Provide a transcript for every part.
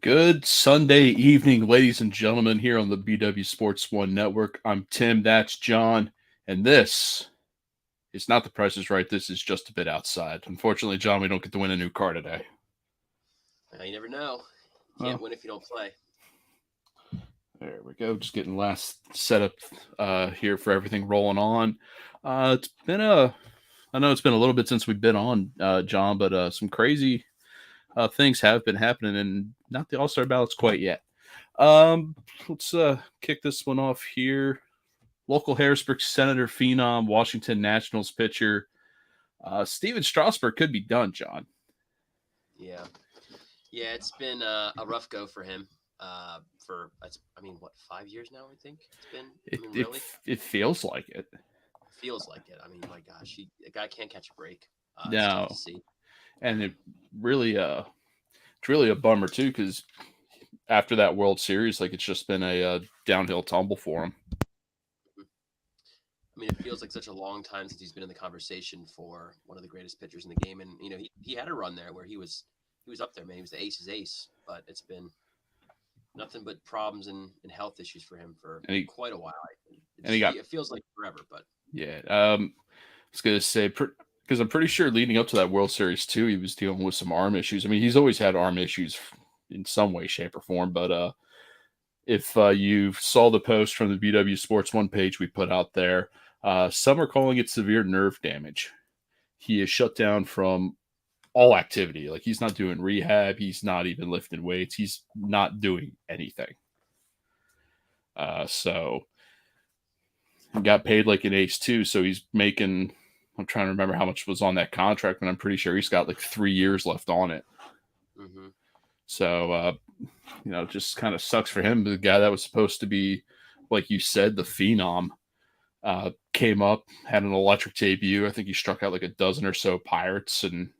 Good Sunday evening, ladies and gentlemen, here on the BW Sports One Network. I'm Tim, that's John, and this is not The Price is Right. This is just a bit outside. Unfortunately, John, we don't get to win a new car today. You never know. You can't win if you don't play. There we go. Just getting last setup here for everything rolling on. It's been I know it's been a little bit since we've been on, John, but some crazy things have been happening, and not the All-Star ballots quite yet. Let's kick this one off here. Local Harrisburg Senator phenom, Washington Nationals pitcher, Steven Strasburg could be done, John. Yeah, it's been a rough go for him. For 5 years now? I think it's been. Really, it feels like it. Feels like it. I mean, my gosh, the guy can't catch a break. No, it's tough to see. And it's really a bummer too, because after that World Series, like, it's just been a downhill tumble for him. I mean, it feels like such a long time since he's been in the conversation for one of the greatest pitchers in the game, and he had a run there where he was up there, man. He was the ace's ace, but it's been nothing but problems and health issues for him for quite a while. It feels like forever, but yeah. I was gonna say, because I'm pretty sure leading up to that World Series too, he was dealing with some arm issues. I mean, he's always had arm issues in some way, shape, or form. But if you saw the post from the BW Sports One page we put out there, some are calling it severe nerve damage. He is shut down from all activity. Like, he's not doing rehab. He's not even lifting weights. He's not doing anything. So he got paid like an ace too. So he's making, I'm trying to remember how much was on that contract, but I'm pretty sure he's got like 3 years left on it. Mm-hmm. So, it just kind of sucks for him. The guy that was supposed to be, like you said, the phenom, came up, had an electric debut. I think he struck out like a dozen or so Pirates, and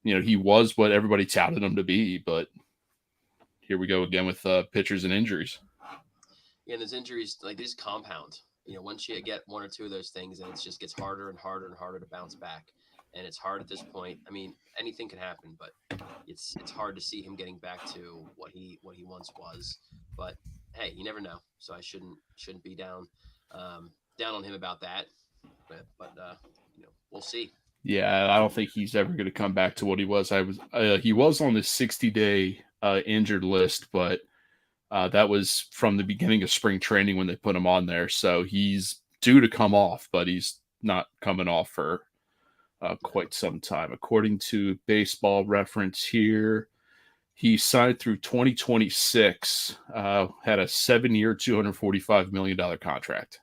he was what everybody touted him to be. But here we go again with pitchers and injuries. Yeah, and those injuries, like, these compound. Once you get one or two of those things, and it just gets harder and harder and harder to bounce back. And it's hard at this point. I mean, anything can happen, but it's hard to see him getting back to what he once was. But hey, you never know. So I shouldn't be down on him about that. But we'll see. Yeah, I don't think he's ever going to come back to what he was. He was on the 60-day injured list, but that was from the beginning of spring training when they put him on there. So he's due to come off, but he's not coming off for quite some time. According to Baseball Reference here, he signed through 2026, had a 7-year, $245 million contract.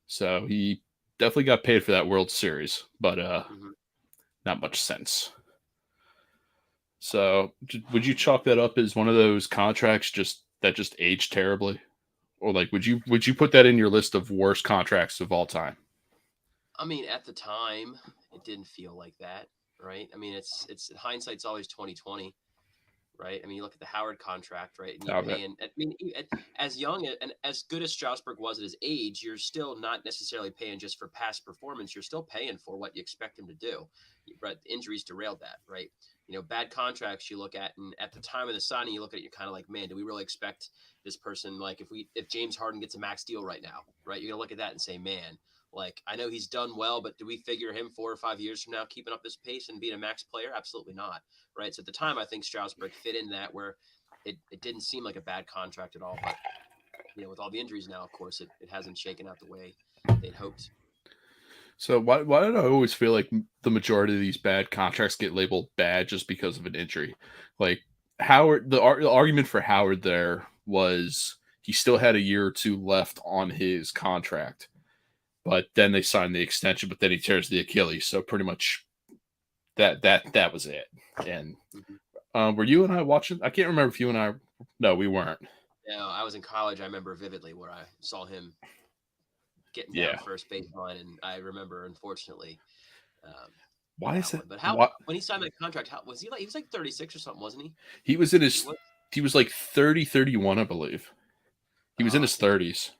So he definitely got paid for that World Series, but not much sense. So would you chalk that up as one of those contracts that just aged terribly? Or, like, would you put that in your list of worst contracts of all time? I mean, at the time, it didn't feel like that, right? I mean, it's hindsight's always 2020, right? I mean, you look at the Howard contract, right? And as young and as good as Strasburg was at his age, you're still not necessarily paying just for past performance. You're still paying for what you expect him to do. But injuries derailed that, right? Bad contracts you look at, and at the time of the signing, you look at it, you're kind of like, man, do we really expect this person? Like, if James Harden gets a max deal right now, right? You're gonna look at that and say, man, like, I know he's done well, but do we figure him 4 or 5 years from now keeping up this pace and being a max player? Absolutely not, right? So at the time, I think Strasburg fit in that, where it didn't seem like a bad contract at all. But with all the injuries now, of course, it hasn't shaken out the way they'd hoped. So why do I always feel like the majority of these bad contracts get labeled bad just because of an injury? Like, Howard, the argument for Howard there was he still had a year or two left on his contract, but then they signed the extension, but then he tears the Achilles. So pretty much that was it. And were you and I watching? I can't remember if you and I. No, we weren't. No, I was in college. I remember vividly where I saw him getting down first baseline, and I remember, unfortunately. Why is it? But when he signed that contract, how was he like? He was like 36 or something, wasn't he? He was in his. He was like 30, 31, I believe. He was in his 30s.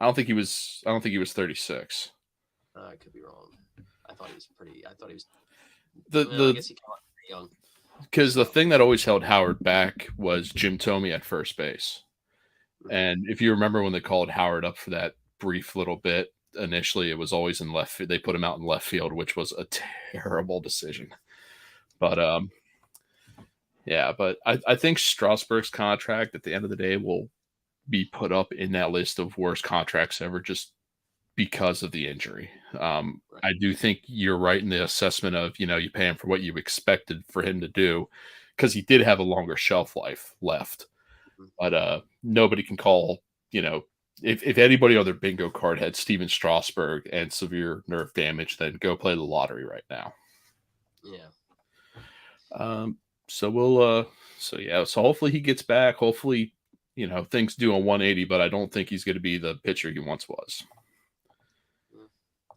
I don't think he was 36. I could be wrong. I thought he was pretty. I thought he was. I guess he came out pretty young. because the thing that always held Howard back was Jim Thome at first base. And if you remember when they called Howard up for that brief little bit, initially it was always in left. They put him out in left field, which was a terrible decision. But yeah, but I think Strasburg's contract at the end of the day will be put up in that list of worst contracts ever, just because of the injury. I do think you're right in the assessment of, you pay him for what you expected for him to do, because he did have a longer shelf life left. But nobody can call, if anybody on their bingo card had Steven Strasburg and severe nerve damage, then go play the lottery right now. Yeah. So hopefully he gets back. Hopefully, things do a 180, but I don't think he's going to be the pitcher he once was.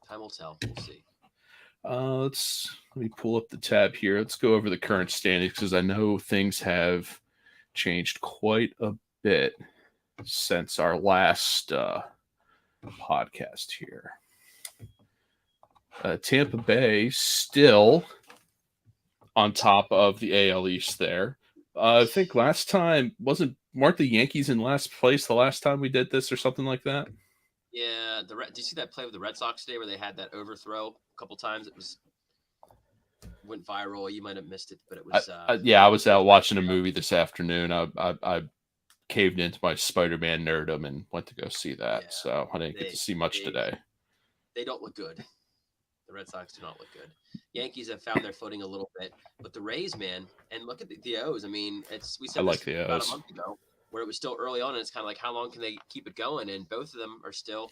Time will tell. We'll see. Let me pull up the tab here. Let's go over the current standings, because I know things have changed quite a bit since our last podcast here. Tampa Bay still on top of the AL East there. I think last time weren't the Yankees in last place the last time we did this or something like that? Yeah. Do you see that play with the Red Sox today where they had that overthrow a couple times? It went viral. You might have missed it, but it was. I was out watching a movie this afternoon. I caved into my Spider-Man nerdom and went to go see that. Yeah, so I didn't get to see much today. They don't look good. The Red Sox do not look good. Yankees have found their footing a little bit, but the Rays, man, and look at the O's. I mean, we said this about a month ago, where it was still early on, and it's kind of like, how long can they keep it going? And both of them are still,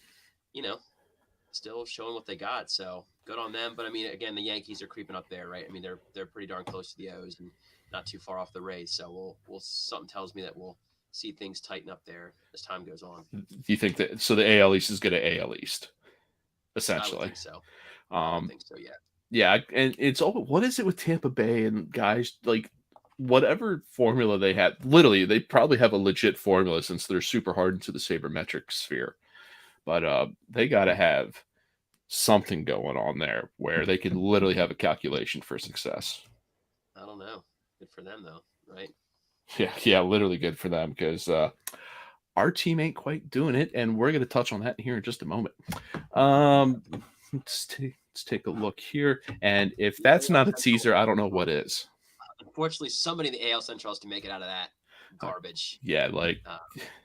still showing what they got. So good on them. But I mean, again, the Yankees are creeping up there, right? I mean, they're pretty darn close to the O's and not too far off the Rays. So we'll something tells me that we'll see things tighten up there as time goes on. Do you think that the AL East is going to AL East, essentially? I would think so. I think so, yeah. Yeah, and it's all, what is it with Tampa Bay and guys, like, whatever formula they have, literally, they probably have a legit formula since they're super hard into the sabermetric sphere. But they got to have something going on there where they can literally have a calculation for success. I don't know. Good for them, though, right? Yeah, literally good for them, because our team ain't quite doing it, and we're going to touch on that here in just a moment. Let's take a look here, and if that's not a teaser, I don't know what is. Unfortunately, somebody in the AL Central has to make it out of that garbage. Yeah, like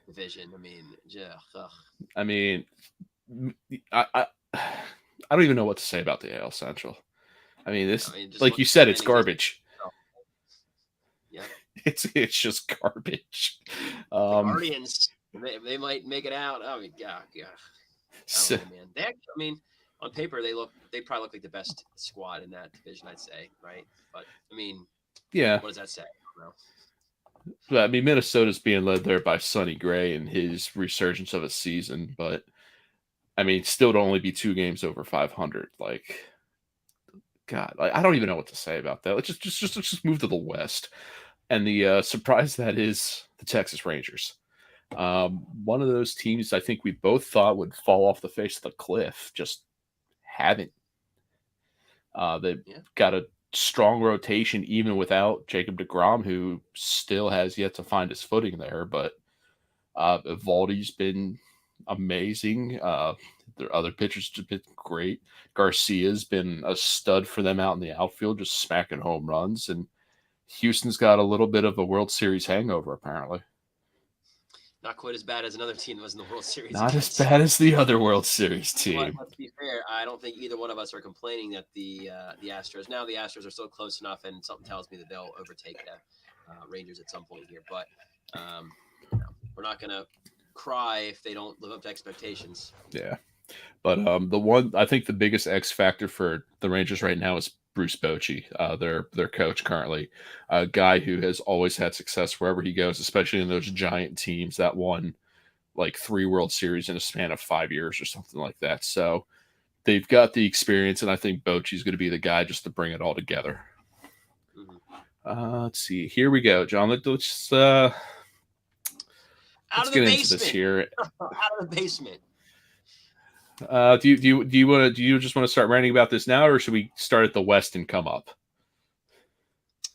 division. I mean, I don't even know what to say about the AL Central. I mean, like you said, it's garbage. Yeah, it's just garbage. The Guardians, they might make it out. Oh my god. So, man. On paper, they probably look like the best squad in that division, I'd say, right? But I mean, yeah, what does that say? I don't know. But I mean, Minnesota's being led there by Sonny Gray and his resurgence of a season, but I mean, still to only be 2 games over 500. Like, God, I don't even know what to say about that. Let's just move to the West, and the surprise that is the Texas Rangers. One of those teams I think we both thought would fall off the face of the cliff, just haven't. They've got a strong rotation even without Jacob deGrom, who still has yet to find his footing there. But Evaldi's been amazing. Their other pitchers have been great. Garcia's been a stud for them out in the outfield, just smacking home runs. And Houston's got a little bit of a World Series hangover, apparently. Not quite as bad as another team that was in the World Series. Not as bad as the other World Series team. But to be fair, I don't think either one of us are complaining that the Astros. Now the Astros are still close enough, and something tells me that they'll overtake the Rangers at some point here. But we're not going to cry if they don't live up to expectations. Yeah. But I think the biggest X factor for the Rangers right now is Bruce Bochy, their coach currently, a guy who has always had success wherever he goes, especially in those giant teams that won like 3 World Series in a span of 5 years or something like that. So they've got the experience, and I think Bochy's going to be the guy just to bring it all together. Let's see. Here we go, John. Let's get into this here. Out of the basement. Do you just want to start ranting about this now, or should we start at the West and come up?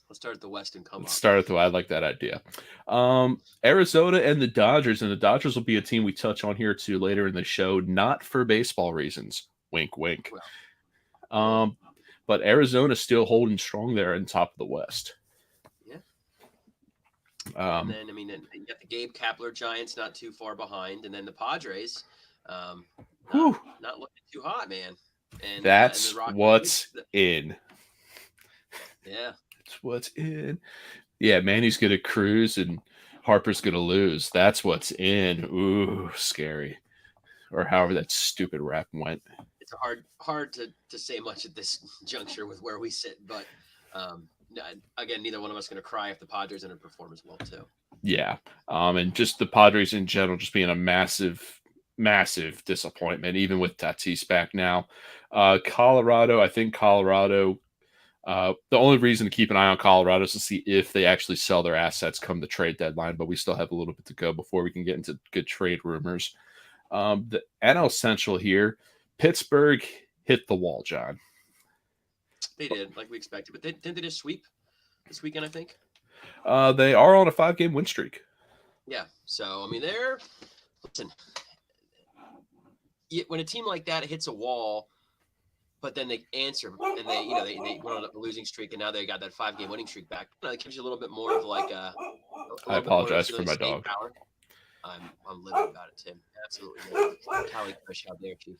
Let's start at the West and come Let's up. start at the. I like that idea. Arizona and the Dodgers will be a team we touch on here too later in the show, not for baseball reasons. Wink, wink. Well, But Arizona's still holding strong there in top of the West. Yeah. And then, I mean, you got the Gabe Kapler Giants not too far behind, and then the Padres, not looking too hot, man. And that's and the Rockies, what's in. Yeah, that's what's in. Yeah, Manny's gonna cruise and Harper's gonna lose. That's what's in. Ooh, scary. Or however that stupid rap went. It's hard to say much at this juncture with where we sit, but again, neither one of us going to cry if the Padres underperform as well too. Yeah, and just the Padres in general just being a massive disappointment, even with Tatis back now. Colorado, I think Colorado. The only reason to keep an eye on Colorado is to see if they actually sell their assets come the trade deadline, but we still have a little bit to go before we can get into good trade rumors. The NL Central here, Pittsburgh hit the wall, John. They did, like we expected, but didn't they just sweep this weekend, I think? They are on a 5-game win streak. Yeah, so, I mean, listen, when a team like that hits a wall, but then they answer, and they went on a losing streak, and now they got that 5-game winning streak back. It gives you a little bit more of like a I apologize for my dog. Power. I'm livid about it, Tim. Absolutely. Callie Kush, how dare you?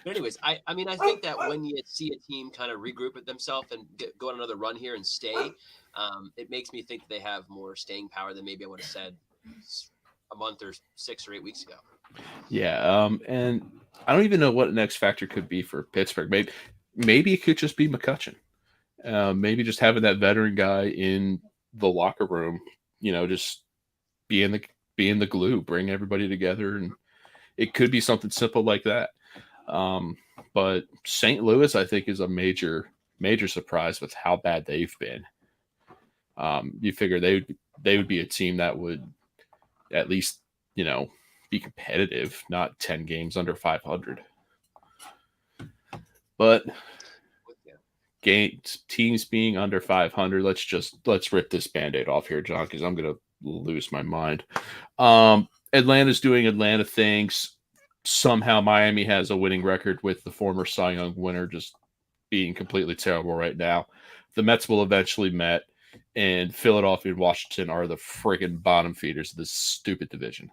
But anyways, I mean, I think that when you see a team kind of regroup with themselves and go on another run here and stay, it makes me think they have more staying power than maybe I would have said a month or 6 or 8 weeks ago. Yeah, and I don't even know what an X factor could be for Pittsburgh. Maybe it could just be McCutchen. Maybe just having that veteran guy in the locker room, just being the glue, bring everybody together, and it could be something simple like that. But St. Louis, I think, is a major surprise with how bad they've been. You figure they would be a team that would at least, be competitive, not 10 games under 500. But teams being under 500, let's rip this Band-Aid off here, John, because I'm gonna lose my mind. Atlanta's doing Atlanta things. Somehow Miami has a winning record with the former Cy Young winner just being completely terrible right now. The Mets will eventually met, and Philadelphia and Washington are the friggin' bottom feeders of this stupid division.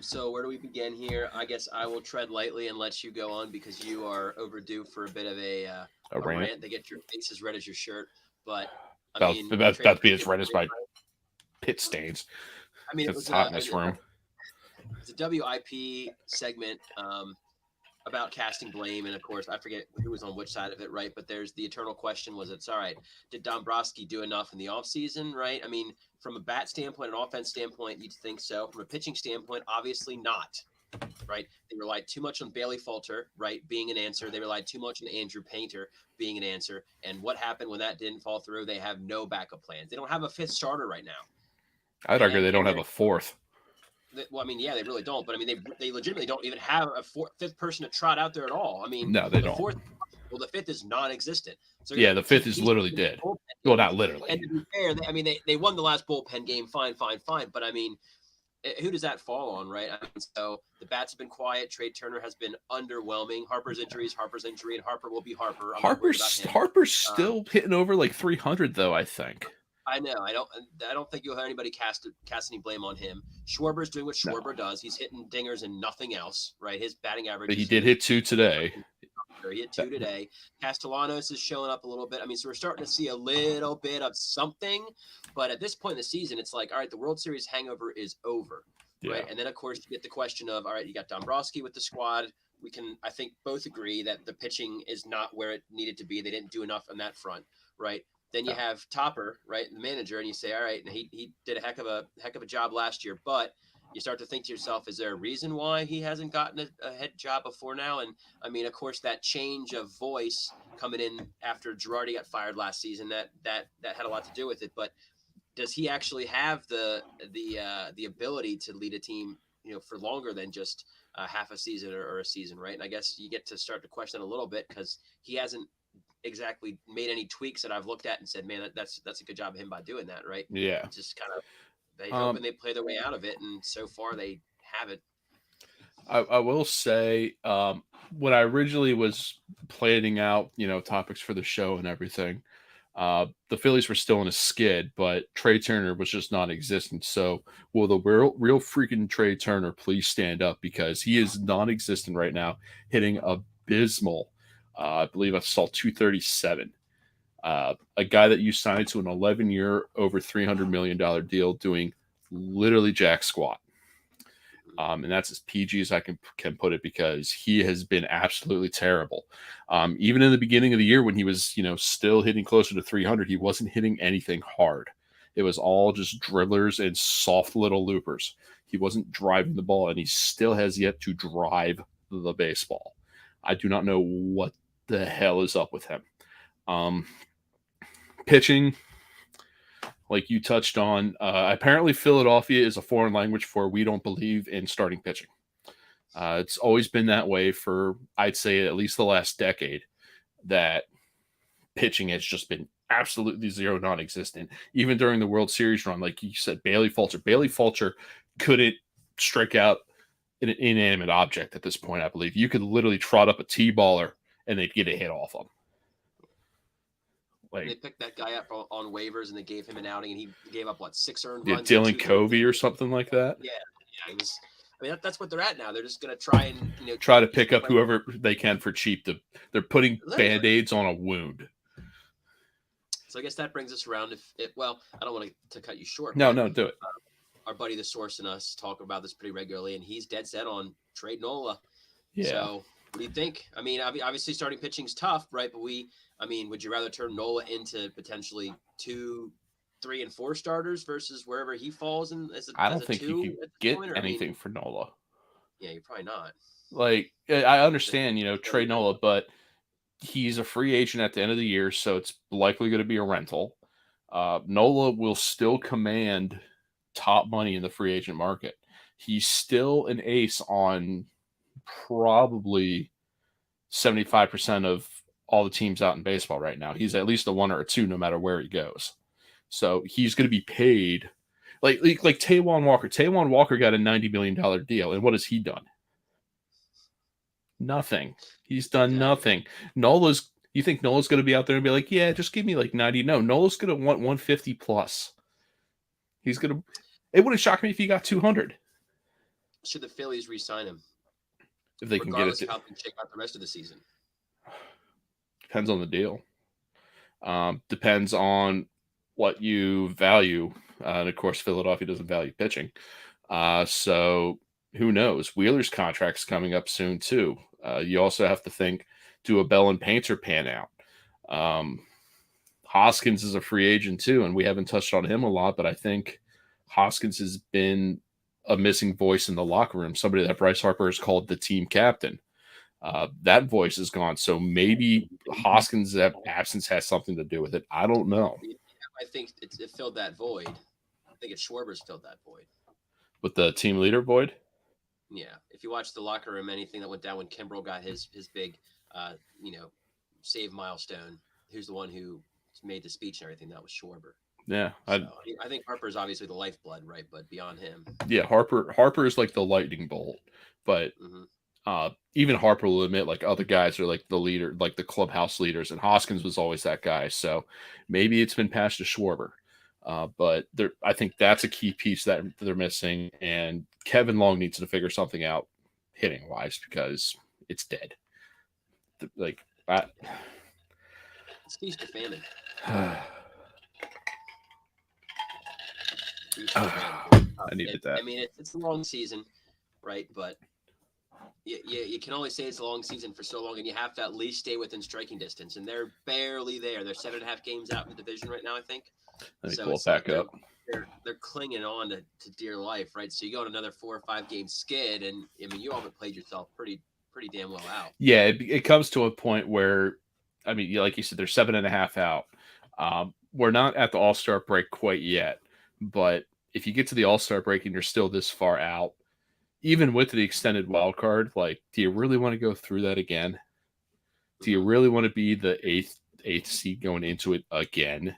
So where do we begin here? I guess I will tread lightly and let you go on because you are overdue for a bit of a rant. They get your face as red as your shirt, but I mean, about to be as red as my pit stains. I mean, it's hot in this room. It's a WIP segment about casting blame, and of course, I forget who was on which side of it, right? But there's the eternal question: all right? Did Dombrowski do enough in the offseason, right? I mean, from a bat standpoint, an offense standpoint, you'd think so. From a pitching standpoint, obviously not, right? They relied too much on Bailey Falter, right, being an answer. They relied too much on Andrew Painter being an answer. And what happened when that didn't fall through? They have no backup plans. They don't have a fifth starter right now. I'd argue they don't have a fourth. Well, I mean, yeah, they really don't. But I mean, they legitimately don't even have a fifth person to trot out there at all. I mean, no, they don't. The fifth is non-existent. So yeah, the fifth is literally dead. Well, not literally. And to be fair, they won the last bullpen game. Fine. But I mean, who does that fall on, right? I mean, so the bats have been quiet. Trea Turner has been underwhelming. Harper's injury, and Harper will be Harper. Harper's still hitting over like 300 though, I think. I know. I don't think you'll have anybody cast any blame on him. Schwarber's doing what Schwarber does. He's hitting dingers and nothing else, right? His batting average. But he did hit 2 today. He hit 2 today. Castellanos is showing up a little bit. I mean, so we're starting to see a little bit of something. But at this point in the season, it's like, all right, the World Series hangover is over, right? And then, of course, you get the question of, all right, you got Dombrowski with the squad. We can, I think, both agree that the pitching is not where it needed to be. They didn't do enough on that front, right? Then you have Topper, right, the manager, and you say, all right, and he did a heck of a job last year, but you start to think to yourself, is there a reason why he hasn't gotten a head job before now? And I mean, of course, that change of voice coming in after Girardi got fired last season, that had a lot to do with it. But does he actually have the ability to lead a team, for longer than just half a season or a season, right? And I guess you get to start to question a little bit because he hasn't exactly made any tweaks that I've looked at and said, man, that's a good job of him by doing that, right? Yeah. Just kind of they hoping they play their way out of it, and so far they haven't. I will say, when I originally was planning out, topics for the show and everything, the Phillies were still in a skid, but Trea Turner was just non-existent. So, will the real freaking Trea Turner please stand up, because he is non-existent right now, hitting abysmal. I believe I saw 237. A guy that you signed to an 11-year, over $300 million deal, doing literally jack squat. And that's as PG as I can put it, because he has been absolutely terrible. Even in the beginning of the year, when he was, still hitting closer to 300, he wasn't hitting anything hard. It was all just dribblers and soft little loopers. He wasn't driving the ball, and he still has yet to drive the baseball. I do not know what the hell is up with him. Pitching, like you touched on, apparently Philadelphia is a foreign language for we don't believe in starting pitching. It's always been that way for, I'd say, at least the last decade, that pitching has just been absolutely zero, non-existent. Even during the World Series run, like you said, Bailey Falter couldn't strike out an inanimate object at this point, I believe. You could literally trot up a T-baller and they'd get a hit off him. Like, they picked that guy up on waivers and they gave him an outing, and he gave up 6 earned runs. Yeah, Dylan Covey or something like that. Yeah, it was. I mean, that's what they're at now. They're just going to try and try to pick up whoever they can for cheap. They're putting Band-Aids on a wound. So I guess that brings us around. Well, I don't want to cut you short. No, do it. Our buddy the Source and us talk about this pretty regularly, and he's dead set on trade Nola. Yeah. So what do you think? I mean, obviously starting pitching's tough, right? But would you rather turn Nola into potentially 2, 3, and 4 starters versus wherever he falls in? I don't think you can get anything for Nola. Yeah, you're probably not. Like, I understand, trade Nola, but he's a free agent at the end of the year, so it's likely going to be a rental. Nola will still command top money in the free agent market. He's still an ace on probably 75% of all the teams out in baseball right now. He's at least a 1 or a 2 no matter where he goes. So he's going to be paid like Taijuan Walker. Taijuan Walker got a $90 million deal, and what has he done? Nothing. He's done nothing. You think Nola's going to be out there and be like, yeah, just give me 90? No, Nola's going to want 150 plus. It wouldn't shock me if he got 200. Should the Phillies re-sign him? If they can get it. How they check out the rest of the season. Depends on the deal. Depends on what you value. And of course, Philadelphia doesn't value pitching. So who knows? Wheeler's contract's coming up soon too. You also have to think, do a Bell and Painter pan out? Hoskins is a free agent too, and we haven't touched on him a lot, but I think Hoskins has been a missing voice in the locker room, somebody that Bryce Harper has called the team captain. That voice is gone, so maybe Hoskins' absence has something to do with it. I don't know. I think it filled that void. I think Schwarber's filled that void. With the team leader void? Yeah. If you watch the locker room, anything that went down when Kimbrel got his big, save milestone, who's the one who made the speech and everything, that was Schwarber. Yeah. I think Harper's obviously the lifeblood, right? But beyond him. Yeah, Harper is like the lightning bolt. But even Harper will admit, other guys are like the leader, like the clubhouse leaders, and Hoskins was always that guy. So maybe it's been passed to Schwarber. But I think that's a key piece that they're missing. And Kevin Long needs to figure something out hitting wise, because it's dead. It's feast or famine. I needed that. I mean, it's a long season, right? But you can only say it's a long season for so long, and you have to at least stay within striking distance. And they're barely there. They're 7.5 games out in the division right now, I think. Let me pull it back up. They're clinging on to dear life, right? So you go on another 4 or 5 game skid, and I mean, you all but played yourself pretty damn well out. Yeah, it comes to a point where, I mean, like you said, they're 7.5 out. We're not at the All-Star break quite yet, but if you get to the All-Star break and you're still this far out, even with the extended wild card, do you really want to go through that again? Do you really want to be the 8th seed going into it again.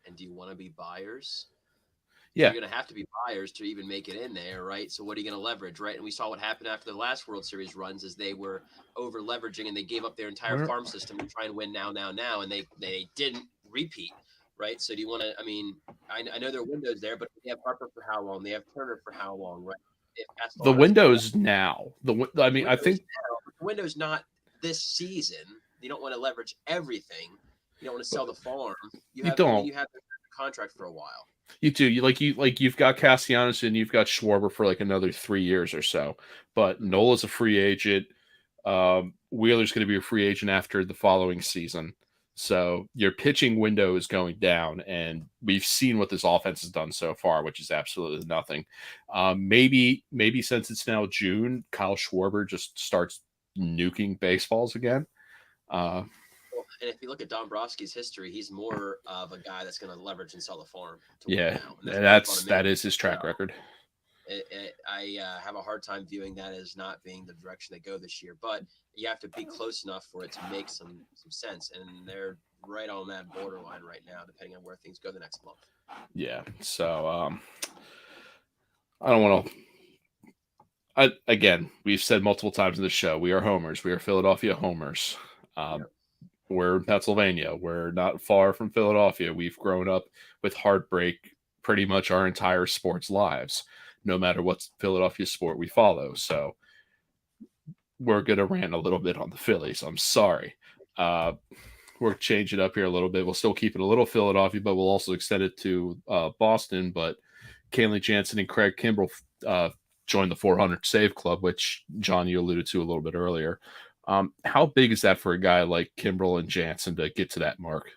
And do you want to be buyers? Yeah. You're going to have to be buyers to even make it in there, right? So what are you going to leverage, right? And we saw what happened after the last World Series runs is they were over leveraging and they gave up their entire farm system to try and win now, and they didn't repeat, right? So do you want to? I mean, I know there are windows there, but they have Harper for how long? They have Turner for how long, right? The window's now. I mean, I think the window's not this season. You don't want to leverage everything. You don't want to sell the farm. You have the contract for a while. You do. You've got Castellanos and you've got Schwarber for like another 3 years or so. But Nola's a free agent. Wheeler's going to be a free agent after the following season. So your pitching window is going down, and we've seen what this offense has done so far, which is absolutely nothing. Maybe since it's now June, Kyle Schwarber just starts nuking baseballs again. And if you look at Dombrowski's history, he's more of a guy that's going to leverage and sell the farm. Yeah, that is his track record. I have a hard time viewing that as not being the direction they go this year, but you have to be close enough for it to make some sense, and they're right on that borderline right now, depending on where things go the next month. Yeah, so I don't want to. Again, we've said multiple times in the show, we are homers. We are Philadelphia homers. We're in Pennsylvania. We're not far from Philadelphia. We've grown up with heartbreak pretty much our entire sports lives, no matter what Philadelphia sport we follow. So we're going to rant a little bit on the Phillies. I'm sorry. We're changing up here a little bit. We'll still keep it a little Philadelphia, but we'll also extend it to Boston. But Kenley Jansen and Craig Kimbrell joined the 400 save club, which, John, you alluded to a little bit earlier. How big is that for a guy like Kimbrell and Jansen to get to that mark?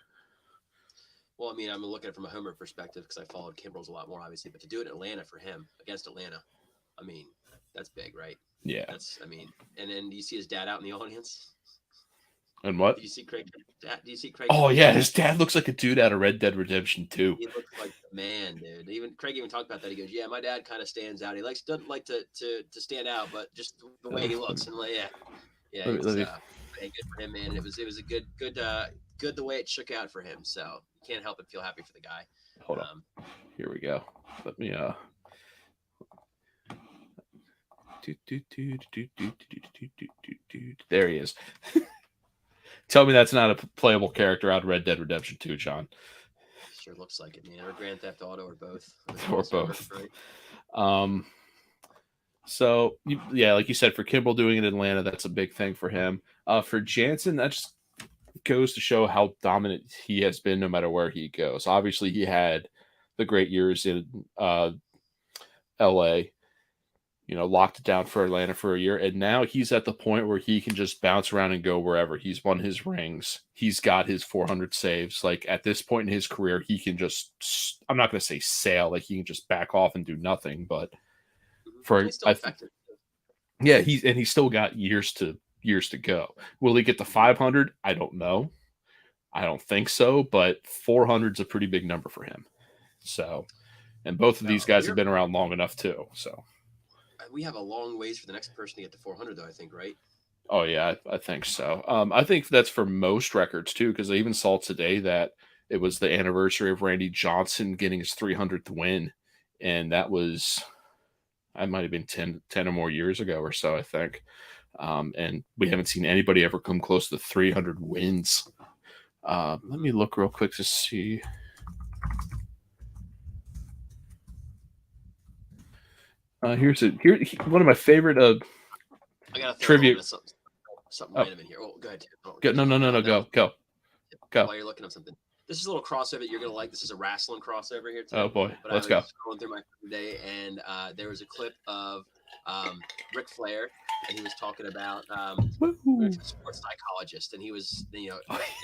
Well, I mean, I'm looking at it from a homer perspective because I followed Kimbrell's a lot more, obviously. But to do it in Atlanta for him against Atlanta, I mean, that's big, right? Yeah. And then do you see his dad out in the audience? And what? Do you see Craig? Oh, yeah. His dad looks like a dude out of Red Dead Redemption 2. He looks like the man, dude. Craig even talked about that. He goes, "Yeah, my dad kind of stands out. He doesn't like to stand out, but just the way he looks and yeah, good for him, man. It was a good the way it shook out for him. So you can't help but feel happy for the guy." Hold on. Here we go. Let me There he is. Tell me that's not a playable character out of Red Dead Redemption 2, John. Sure looks like it, man. Or Grand Theft Auto, or both. Or both. Right? So, yeah, like you said, for Kimbrell doing it in Atlanta, that's a big thing for him. For Jansen, that just goes to show how dominant he has been no matter where he goes. Obviously, he had the great years in L.A., locked it down for Atlanta for a year, and now he's at the point where he can just bounce around and go wherever. He's won his rings. He's got his 400 saves. Like, at this point in his career, he can just, I'm not going to say sail, like he can just back off and do nothing, but he's still effective. Yeah, he's still got years to go. Will he get to 500? I don't know. I don't think so, but 400 is a pretty big number for him. So, and both of these guys have been around long enough too. So, we have a long ways for the next person to get to 400, though, I think, right? Oh yeah, I think so. I think that's for most records too, because I even saw today that it was the anniversary of Randy Johnson getting his 300th win, and that might have been 10 or more years ago or so, I think. And we haven't seen anybody ever come close to 300 wins. Let me look real quick to see. Here's one of my favorite I gotta trivia. Something random in here. Oh, go ahead. No, go. While you're looking up something. This is a little crossover you're gonna like. This is a wrestling crossover here today. Oh boy, let's go. I was scrolling through my phone today, and there was a clip of Ric Flair, and he was talking about a sports psychologist, and he was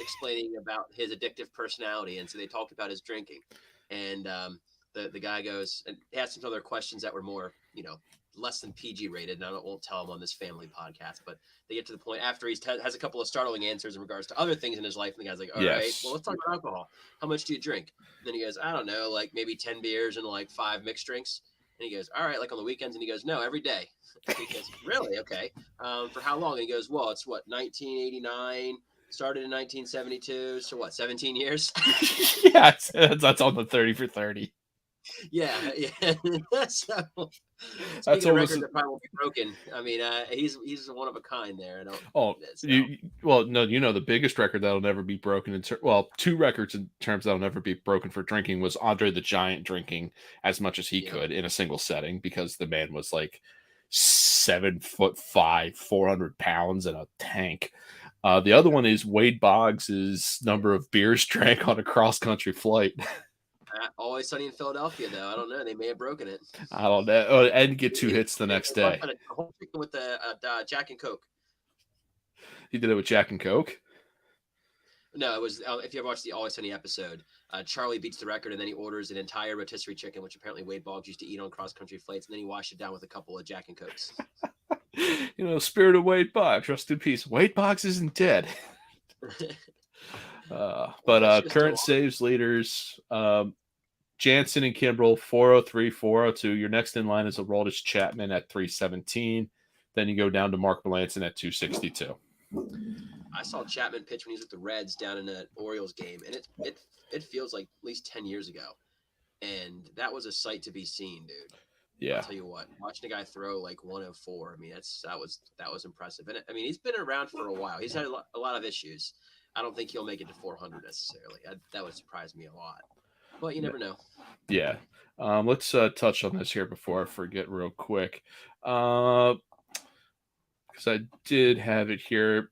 explaining about his addictive personality, and so they talked about his drinking, and the guy goes and asked some other questions that were more less than PG rated, and I won't tell him on this family podcast, but they get to the point after he has a couple of startling answers in regards to other things in his life, and the guy's like, all right, well, let's talk about alcohol. How much do you drink? And then he goes, I don't know, like maybe 10 beers and like 5 mixed drinks. And he goes, all right, like on the weekends? And he goes, no, every day. And he goes, really? Okay. For how long? And he goes, well, it's 1989 Started in 1972. So what? 17 years. Yeah, that's on the 30 for 30. Yeah. So That's speaking of almost. records that probably won't be broken, I mean, he's one of a kind there. I don't. Oh, So. well, no, the biggest record that'll never be broken two records in terms that'll never be broken for drinking was Andre the Giant drinking as much as he could in a single setting because the man was like 7'5", 400 pounds and a tank. The other one is Wade Boggs' number of beers drank on a cross country flight. Always Sunny in Philadelphia, though. I don't know. They may have broken it. I don't know. Oh, and get 2 hits the next day. With the Jack and Coke. He did it with Jack and Coke? No, it was, if you ever watched the Always Sunny episode, Charlie beats the record and then he orders an entire rotisserie chicken, which apparently Wade Boggs used to eat on cross-country flights, and then he washed it down with a couple of Jack and Cokes. Spirit of Wade Boggs, rest in peace. Wade Boggs isn't dead. But current saves leaders, Jansen and Kimbrell, 403, 402. Your next in line is Aroldis Chapman at 317. Then you go down to Mark Melancon at 262. I saw Chapman pitch when he was with the Reds down in an Orioles game, and it feels like at least 10 years ago. And that was a sight to be seen, dude. Yeah. I'll tell you what, watching a guy throw like 104, I mean, that was impressive. And I mean, he's been around for a while. He's had a lot of issues. I don't think he'll make it to 400 necessarily. That would surprise me a lot. But you never know. Yeah. Let's touch on this here before I forget real quick. Because I did have it here.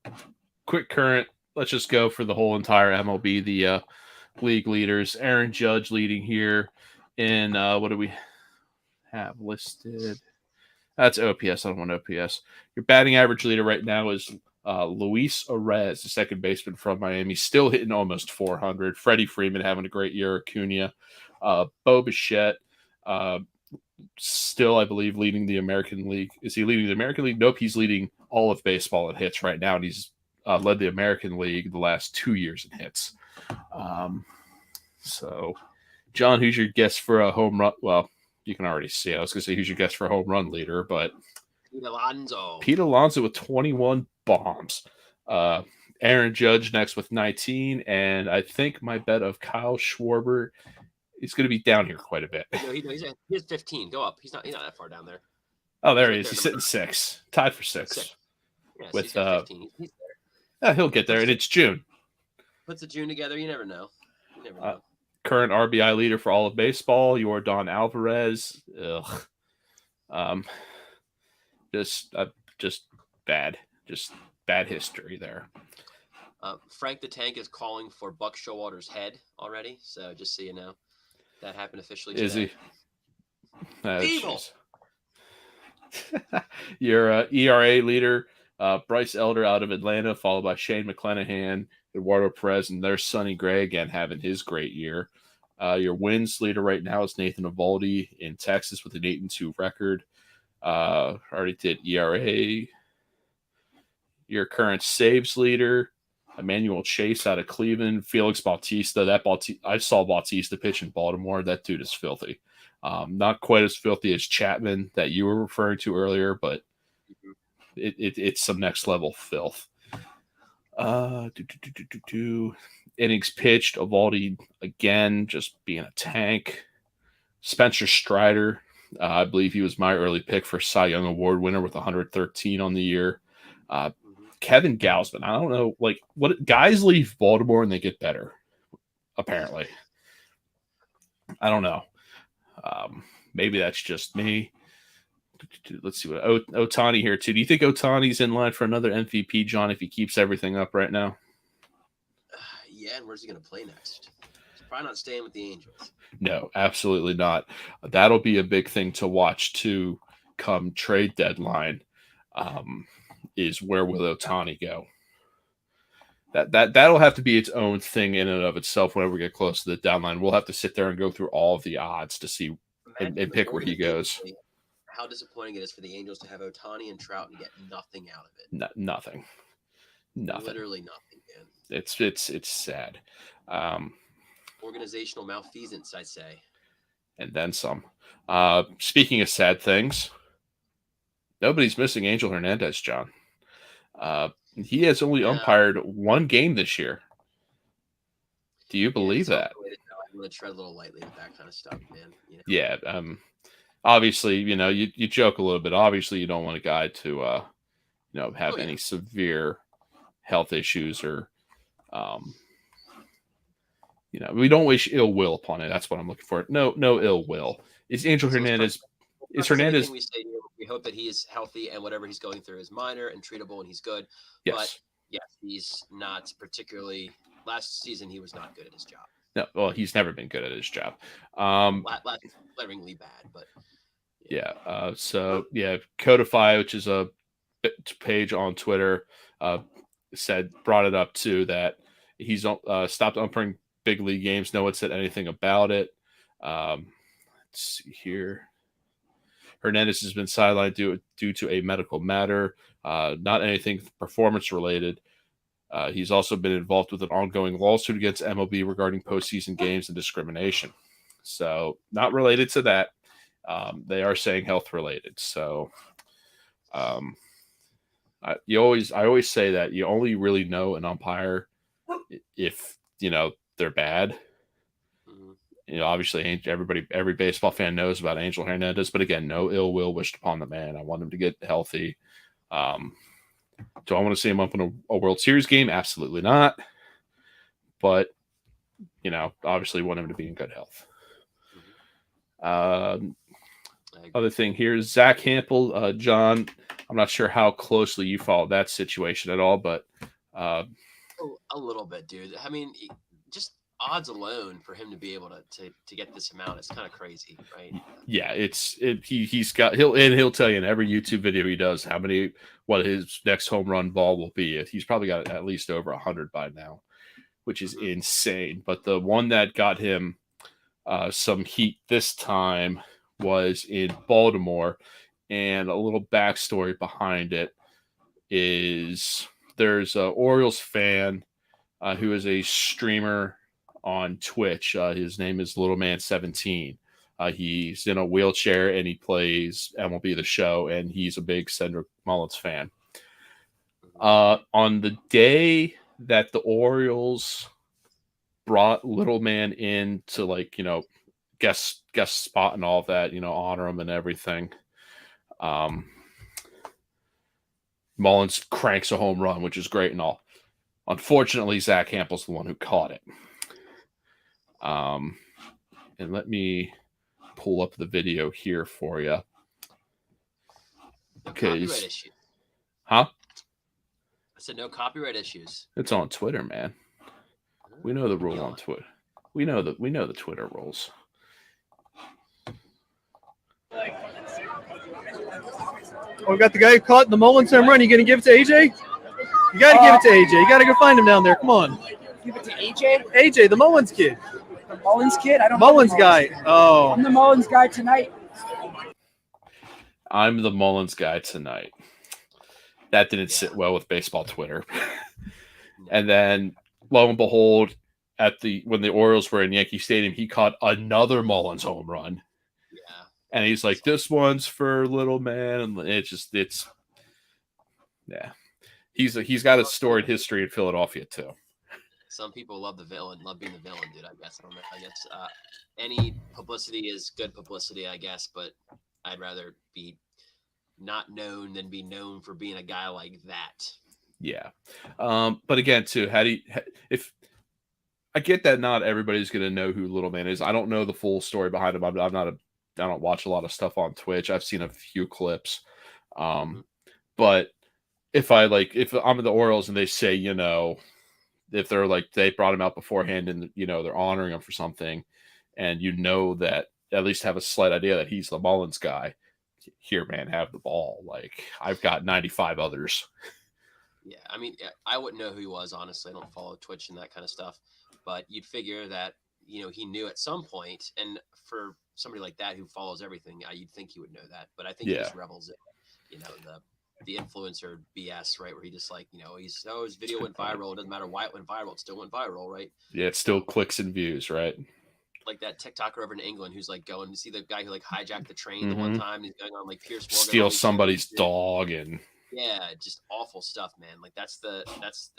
Quick current. Let's just go for the whole entire MLB. The league leaders. Aaron Judge leading here. In what do we have listed? That's OPS. I don't want OPS. Your batting average leader right now is Luis Arez, the second baseman from Miami, still hitting almost 400. Freddie Freeman having a great year. Acuna. Bo Bichette, still, I believe, leading the American League. Is he leading the American League? Nope, he's leading all of baseball in hits right now, and he's led the American League the last 2 years in hits. So, John, who's your guess for a home run? Well, you can already see. I was going to say who's your guess for a home run leader, but Pete Alonso with 21 bombs. Aaron Judge next with 19, and I think my bet of Kyle Schwarber is going to be down here quite a bit. He's 15. Go up. He's not that far down there. Oh, there he is. He's sitting 6, tied for 6. Yes, with he's 15. He's there. He'll get there, and it's June. Puts the June together. You never know. Current RBI leader for all of baseball, Yordan Alvarez. Just bad history there. Frank the Tank is calling for Buck Showalter's head already, so just so you know, that happened officially today. Is he? Evil. Your ERA leader, Bryce Elder out of Atlanta, followed by Shane McClanahan, Eduardo Perez, and there's Sonny Gray again having his great year. Your wins leader right now is Nathan Eovaldi in Texas with an 8-2 record. Already did ERA. Your current saves leader, Emmanuel Chase out of Cleveland. Felix Bautista. I saw Bautista pitch in Baltimore. That dude is filthy. Not quite as filthy as Chapman that you were referring to earlier, but it's some next level filth. Innings pitched, Eovaldi again, just being a tank. Spencer Strider, I believe he was my early pick for Cy Young Award winner with 113 on the year. Kevin Gausman, I don't know, like what guys leave Baltimore and they get better. Apparently, I don't know. Maybe that's just me. Let's see what Ohtani here too. Do you think Ohtani's in line for another MVP, John, if he keeps everything up right now? Yeah, and where's he going to play next? He's probably not staying with the Angels. No, absolutely not. That'll be a big thing to watch too come trade deadline. Is where will Ohtani go? That'll have to be its own thing in and of itself whenever we get close to the deadline. We'll have to sit there and go through all of the odds to see and pick where he goes. How disappointing it is for the Angels to have Ohtani and Trout and get nothing out of it. Nothing. Literally nothing, man. It's sad. Organizational malfeasance, I'd say. And then some. Speaking of sad things, nobody's missing Angel Hernandez, John. He has only Yeah. umpired one game this year. Do you believe that? I'm going to tread a little lightly with that kind of stuff, man. You know? Yeah. Obviously, you joke a little bit. Obviously, you don't want a guy to, have any severe health issues or, we don't wish ill will upon it. That's what I'm looking for. No ill will. Is Angel Hernandez? Is Hernandez? We say we hope that he is healthy and whatever he's going through is minor and treatable and he's good. Yes. But yes, he's not particularly. Last season, he was not good at his job. No, well, he's never been good at his job. Glaringly bad, but yeah. Codify, which is a page on Twitter, brought it up too that he's stopped umpiring big league games. No one said anything about it. Let's see here. Hernandez has been sidelined due to a medical matter, not anything performance related. He's also been involved with an ongoing lawsuit against MLB regarding postseason games and discrimination. So not related to that. They are saying health related. So I always say that you only really know an umpire if they're bad. Obviously every baseball fan knows about Angel Hernandez, but again, no ill will wished upon the man. I want him to get healthy. Do I want to see him up in a World Series game? Absolutely not. But, obviously want him to be in good health. Other thing here is Zach Hampel. John, I'm not sure how closely you follow that situation at all, but a little bit, dude. I mean, just odds alone for him to be able to get this amount is kind of crazy, right? Yeah, he'll tell you in every YouTube video he does what his next home run ball will be. He's probably got at least over 100 by now, which is insane. But the one that got him some heat this time was in Baltimore, and a little backstory behind it is there's an Orioles fan who is a streamer on Twitch. His name is Little Man 17. He's in a wheelchair and he plays MLB The Show, and he's a big Cedric Mullins fan. On the day that the Orioles brought Little Man in to guest spot and all of that, honor him and everything, Mullins cranks a home run, which is great and all. Unfortunately, Zach Hampel's the one who caught it. And let me pull up the video here for you. No copyright issues. Huh? I said no copyright issues. It's on Twitter, man. We know the rule on Twitter. We know the Twitter rules. Oh, we got the guy who caught the Mullins home run. You going to give it to AJ? You got to give it to AJ. You got to go find him down there. Come on. Give it to AJ? AJ, the Mullins kid. The Mullins kid? I don't Mullins know. guy. Oh. I'm the Mullins guy tonight. I'm the Mullins guy tonight. That didn't sit well with baseball Twitter. And then, lo and behold, when the Orioles were in Yankee Stadium, he caught another Mullins home run. Yeah. And he's like, this one's for Little Man. And he's got a storied history in Philadelphia too. Some people love being the villain, dude. I guess any publicity is good publicity, I guess, but I'd rather be not known than be known for being a guy like that. Yeah. But again, too, if I get that not everybody's going to know who Little Man is. I don't know the full story behind him. I don't watch a lot of stuff on Twitch. I've seen a few clips. But if I'm in the Orioles and they say, if they're they brought him out beforehand and, they're honoring him for something, and that at least have a slight idea that he's the Mullins guy, here, man, have the ball. I've got 95 others. Yeah, I mean, I wouldn't know who he was, honestly. I don't follow Twitch and that kind of stuff. But you'd figure that, he knew at some point. And for somebody like that who follows everything, you'd think he would know that. But I think he just revels in, the influencer BS, right? Where he just his video went viral. It doesn't matter why it went viral. It still went viral, right? Yeah, it still clicks and views, right? Like that TikToker over in England who's going to see the guy who hijacked the train the one time. And he's going on Pierce Morgan. Steal somebody's dog and... Yeah, just awful stuff, man. Like that's a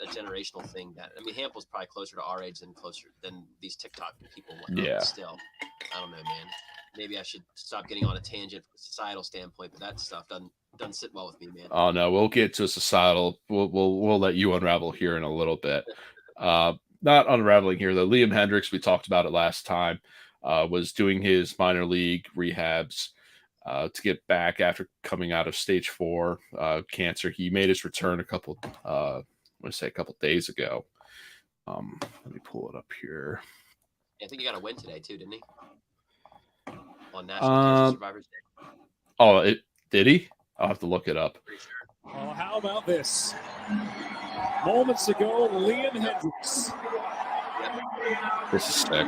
generational thing. That I mean, Hample's probably closer to our age than these TikTok people. And whatnot, Yeah. but still, I don't know, man. Maybe I should stop getting on a tangent from a societal standpoint, but that stuff doesn't sit well with me, man. Oh no, we'll get to a societal. We'll let you unravel here in a little bit. Not unraveling here though. Liam Hendriks, we talked about it last time, was doing his minor league rehabs to get back after coming out of stage 4 cancer. He made his return a couple days ago. Let me pull it up here. Yeah, I think he got a win today too, didn't he? On National Cancer Survivors Day. Oh, did he? I'll have to look it up. Pretty sure. Oh, how about this? Moments ago, Liam Hendriks. This is sick.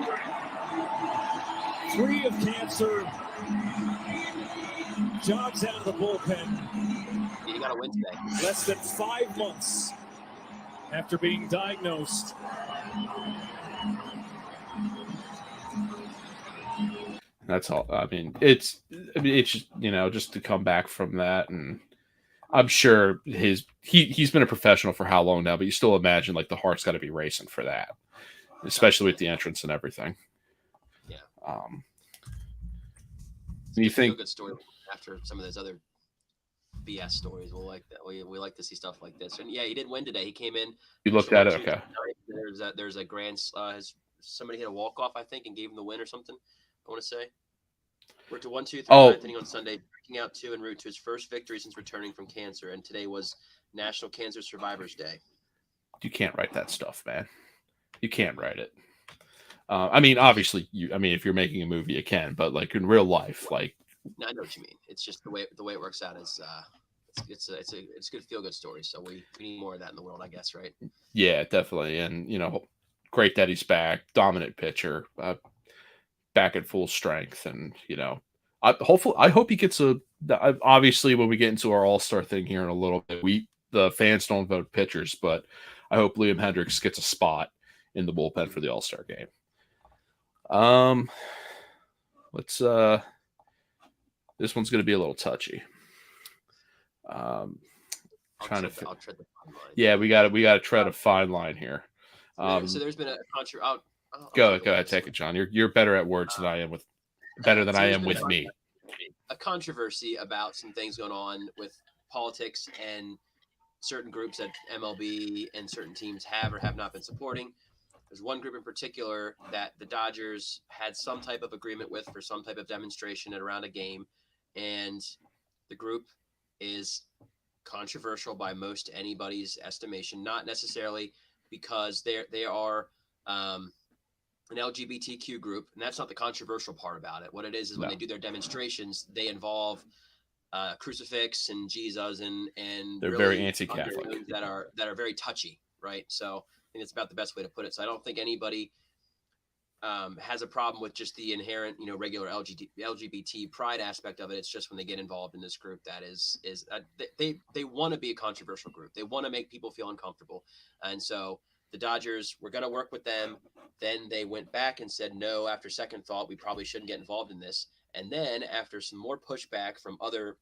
Free of cancer. Jogs out of the bullpen. Yeah, he got a win today. Less than 5 months after being diagnosed. That's all. I mean, it's just, just to come back from that, and I'm sure he's been a professional for how long now, but you still imagine like the heart's got to be racing for that, especially with the entrance and everything. Yeah. You think a good story after some of those other BS stories? We'll like that. We like to see stuff like this. And yeah, he did win today. He came in. You looked at it, okay? There's a grand. Somebody hit a walk off, I think, and gave him the win or something. I want to say. We're to 1, 2, 3 ninth inning on Sunday, breaking out 2 en route to his first victory since returning from cancer. And today was National Cancer Survivors Day. You can't write that stuff, man. You can't write it. I mean, obviously, if you're making a movie, you can, but like in real life, like. No, I know what you mean. It's just the way it works out is it's a good feel good story. So we need more of that in the world, I guess, right? Yeah, definitely. And great that he's back, dominant pitcher, back at full strength, and I hope he gets obviously when we get into our all-star thing here in a little bit, the fans don't vote pitchers, but I hope Liam Hendriks gets a spot in the bullpen for the all-star game. Let's this one's going to be a little touchy. I'll tread the fine line. Yeah, we got to tread a fine line here. So there's been a controversy. Go ahead, take it, John. You're better at words than I am with me. A controversy about some things going on with politics and certain groups that MLB and certain teams have or have not been supporting. There's one group in particular that the Dodgers had some type of agreement with for some type of demonstration at around a game, and the group is controversial by most anybody's estimation, not necessarily because they are an LGBTQ group, and that's not the controversial part about it. What it is when they do their demonstrations, they involve crucifix and Jesus, and they're really very anti-Catholic that are very touchy, right? So I think it's about the best way to put it. So I don't think anybody has a problem with just the inherent, regular LGBT pride aspect of it. It's just when they get involved in this group that they want to be a controversial group. They want to make people feel uncomfortable. And so the Dodgers were going to work with them. Then they went back and said, no, after second thought, we probably shouldn't get involved in this. And then after some more pushback from other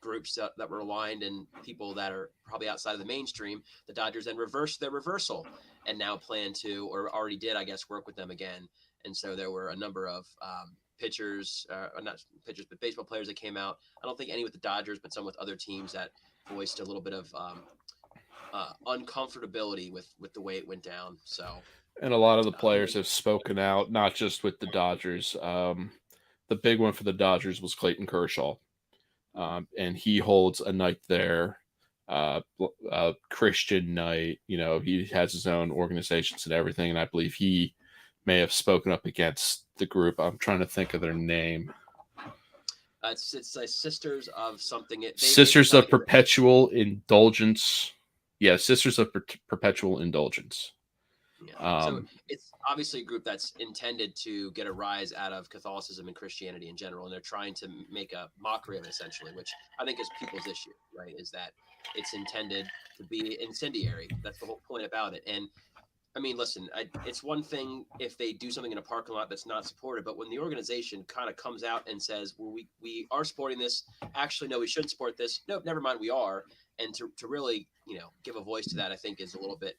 groups that were aligned and people that are probably outside of the mainstream, the Dodgers then reversed their reversal and now plan to, or already did, I guess, work with them again. And so there were a number of pitchers, not pitchers, but baseball players that came out. I don't think any with the Dodgers, but some with other teams that voiced a little bit of uncomfortability with the way it went down. So, and a lot of the players have spoken out, not just with the Dodgers. The big one for the Dodgers was Clayton Kershaw. And he holds a night there, Christian night. He has his own organizations and everything. And I believe he may have spoken up against the group. I'm trying to think of their name. It's like Sisters of something. Sisters of Perpetual Indulgence. Yeah, Sisters of Perpetual Indulgence. Yeah. So it's obviously a group that's intended to get a rise out of Catholicism and Christianity in general, and they're trying to make a mockery of it, essentially, which I think is people's issue, right? Is that it's intended to be incendiary. That's the whole point about it. And I mean, listen, it's one thing if they do something in a parking lot that's not supported, but when the organization kind of comes out and says, well, we are supporting this. Actually, no, we shouldn't support this. No, never mind, we are. and to really, give a voice to that, I think is a little bit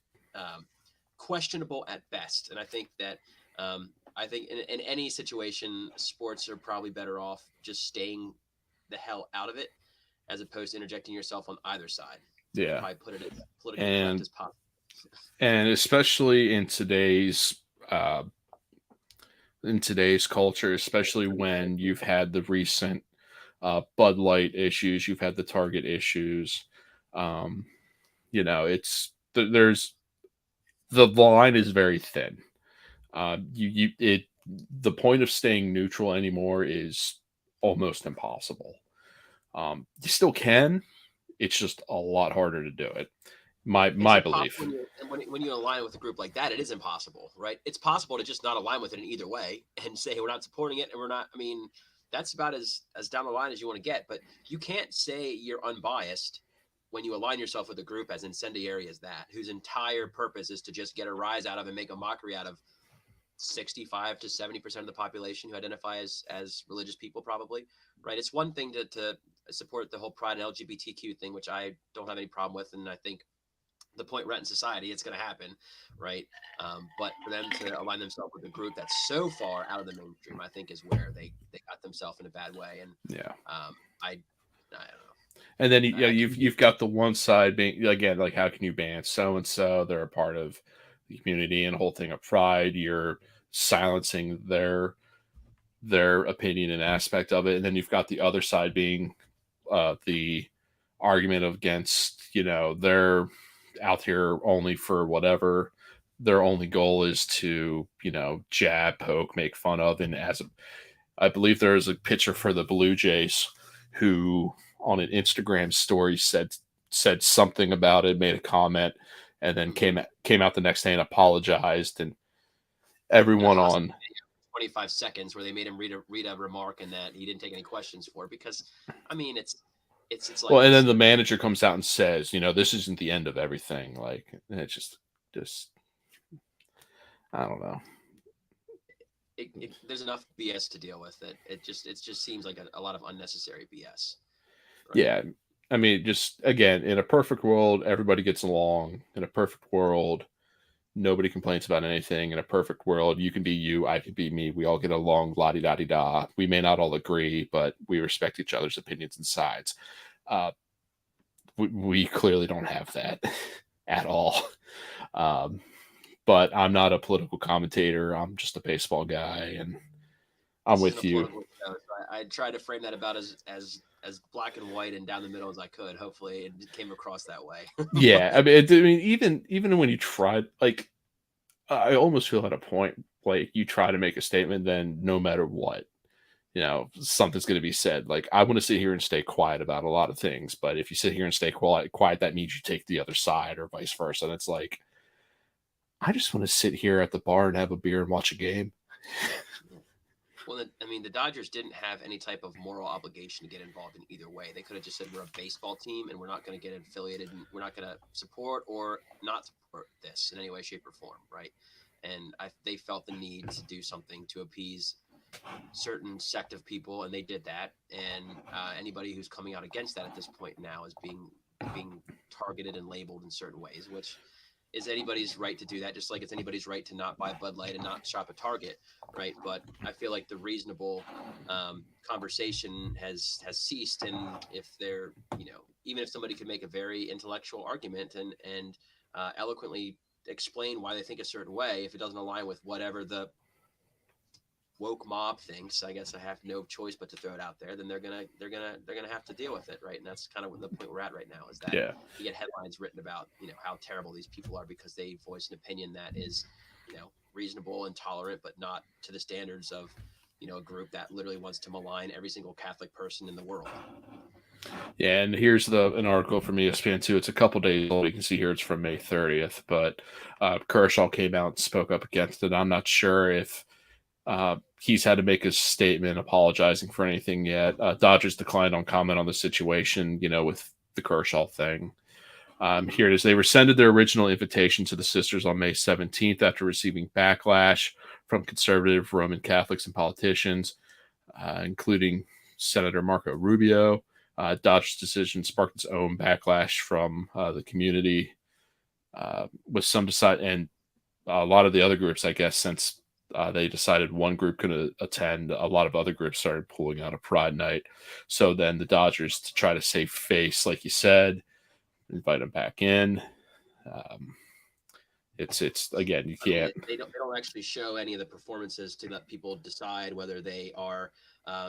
questionable at best. And I think that in any situation, sports are probably better off just staying the hell out of it, as opposed to interjecting yourself on either side. Yeah. Probably put it as politically correct as possible. And especially in today's culture, especially when you've had the recent Bud Light issues, you've had the Target issues. It's there's the line is very thin. The point of staying neutral anymore is almost impossible. You still can. It's just a lot harder to do it. My belief. When you align with a group like that, it is impossible, right? It's possible to just not align with it in either way and say we're not supporting it and we're not. I mean, that's about as down the line as you want to get. But you can't say you're unbiased when you align yourself with a group as incendiary as that, whose entire purpose is to just get a rise out of and make a mockery out of 65 to 70% of the population who identify as religious people, probably, right? It's one thing to support the whole pride and LGBTQ thing, which I don't have any problem with, and I think the point we're at in society, it's going to happen, right? But for them to align themselves with a group that's so far out of the mainstream, I think is where they got themselves in a bad way. And I don't know. And then you've got the one side being, again, like, how can you ban so and so? They're a part of the community and the whole thing of pride. You're silencing their opinion and aspect of it. And then you've got the other side being the argument against, they're out here only for whatever. Their only goal is to, jab, poke, make fun of. And I believe there is a pitcher for the Blue Jays who on an Instagram story said something about it, made a comment, and then came out the next day and apologized. And everyone on 25 seconds where they made him read a remark and that he didn't take any questions for, because I mean it's like, well, and then the manager comes out and says, this isn't the end of everything. Like, and it's just I don't know. There's enough BS to deal with. It just seems like a lot of unnecessary BS. Right? Yeah. I mean, just, again, in a perfect world, everybody gets along. In a perfect world, nobody complains about anything. In a perfect world, you can be you, I can be me. We all get along, la-di-da-di-da. We may not all agree, but we respect each other's opinions and sides. We clearly don't have that at all. But I'm not a political commentator. I'm just a baseball guy, and I'm with you. I tried to frame that about as black and white and down the middle as I could. Hopefully, it came across that way. Yeah, I mean, even when you try, like, I almost feel at a point like you try to make a statement, then no matter what, something's going to be said. Like, I want to sit here and stay quiet about a lot of things, but if you sit here and stay quiet, that means you take the other side, or vice versa. And it's like, I just want to sit here at the bar and have a beer and watch a game. Well, I mean, the Dodgers didn't have any type of moral obligation to get involved in either way. They could have just said, we're a baseball team and we're not going to get affiliated and we're not going to support or not support this in any way, shape, or form, right? And they felt the need to do something to appease certain sect of people, and they did that. And anybody who's coming out against that at this point now is being targeted and labeled in certain ways, which is anybody's right to do that, just like it's anybody's right to not buy Bud Light and not shop at Target, right? But I feel like the reasonable conversation has ceased, and if they're, even if somebody could make a very intellectual argument and eloquently explain why they think a certain way, if it doesn't align with whatever the woke mob thinks, I guess I have no choice but to throw it out there, then they're gonna have to deal with it, right? And that's kind of the point we're at right now, is that you get headlines written about how terrible these people are because they voice an opinion that is reasonable and tolerant, but not to the standards of a group that literally wants to malign every single Catholic person in the world. Yeah, and here's an article from ESPN too. It's a couple days old. You can see here it's from May 30th, but Kershaw came out and spoke up against it. I'm not sure if he's had to make a statement apologizing for anything yet. Dodgers declined on comment on the situation, with the Kershaw thing. Here it is. They rescinded their original invitation to the sisters on May 17th after receiving backlash from conservative Roman Catholics and politicians, including Senator Marco Rubio. Dodgers' decision sparked its own backlash from the community, with some decide and a lot of the other groups, I guess, since they decided one group could attend, a lot of other groups started pulling out of Pride Night. So then the Dodgers, to try to save face, like you said, invite them back in. It's again, you can't. They don't actually show any of the performances to let people decide whether they are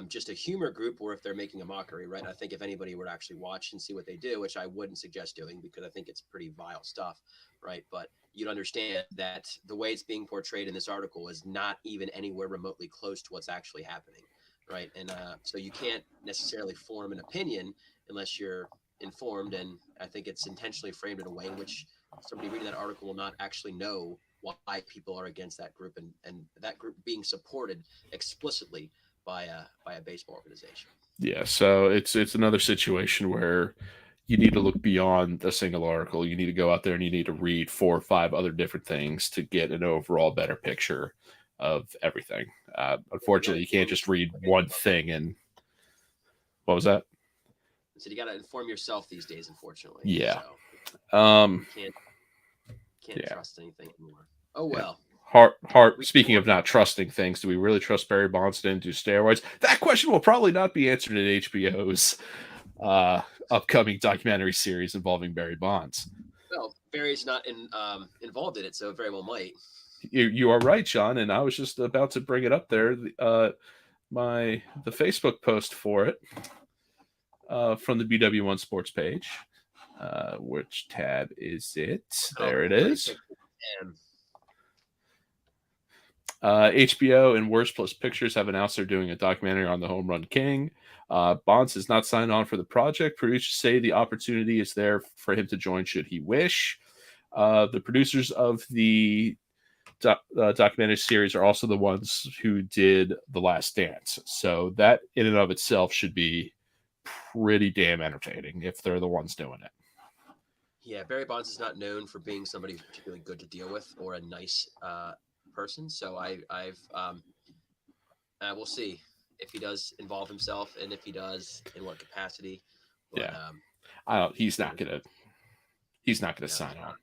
just a humor group or if they're making a mockery, right? I think if anybody were to actually watch and see what they do, which I wouldn't suggest doing because I think it's pretty vile stuff, right? But you'd understand that the way it's being portrayed in this article is not even anywhere remotely close to what's actually happening, right? And so you can't necessarily form an opinion unless you're informed, and I think it's intentionally framed in a way in which somebody reading that article will not actually know why people are against that group and that group being supported explicitly by a baseball organization. Yeah, so it's another situation where you need to look beyond a single article. You need to go out there and you need to read 4 or 5 other different things to get an overall better picture of everything. Unfortunately, you can't just read one thing. And what was that? So you got to inform yourself these days, unfortunately. Yeah. So can't trust anything anymore. Oh well. Speaking of not trusting things, do we really trust Barry Bonds to do steroids? That question will probably not be answered in HBO's upcoming documentary series involving Barry Bonds. Well, Barry's not involved in it, so it very well might. You are right, John, and I was just about to bring it up there. The Facebook post for it from the BW1 Sports page. Which tab is it? There it is. HBO and Worst Plus Pictures have announced they're doing a documentary on the Home Run King. Bonds has not signed on for the project. Producers say the opportunity is there for him to join should he wish. The producers of the documentary series are also the ones who did The Last Dance. So that in and of itself should be pretty damn entertaining if they're the ones doing it. Yeah, Barry Bonds is not known for being somebody who's particularly good to deal with or a nice person. So we'll see if he does involve himself and if he does, in what capacity. But, he's not gonna sign on.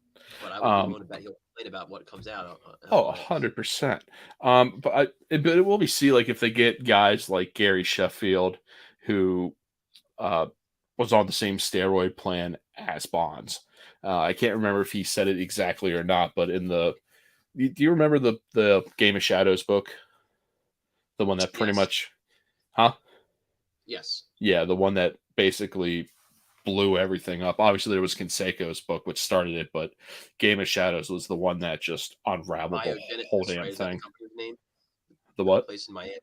But I would be willing to bet he'll complain about what comes out. 100%. But it will be see like if they get guys like Gary Sheffield, who was on the same steroid plan as Bonds. I can't remember if he said it exactly or not, but do you remember the Game of Shadows book? The one that pretty much, Yes. Yeah, the one that basically blew everything up. Obviously, there was Canseco's book, which started it, but Game of Shadows was the one that just unraveled the whole damn thing. The what? Place in Miami.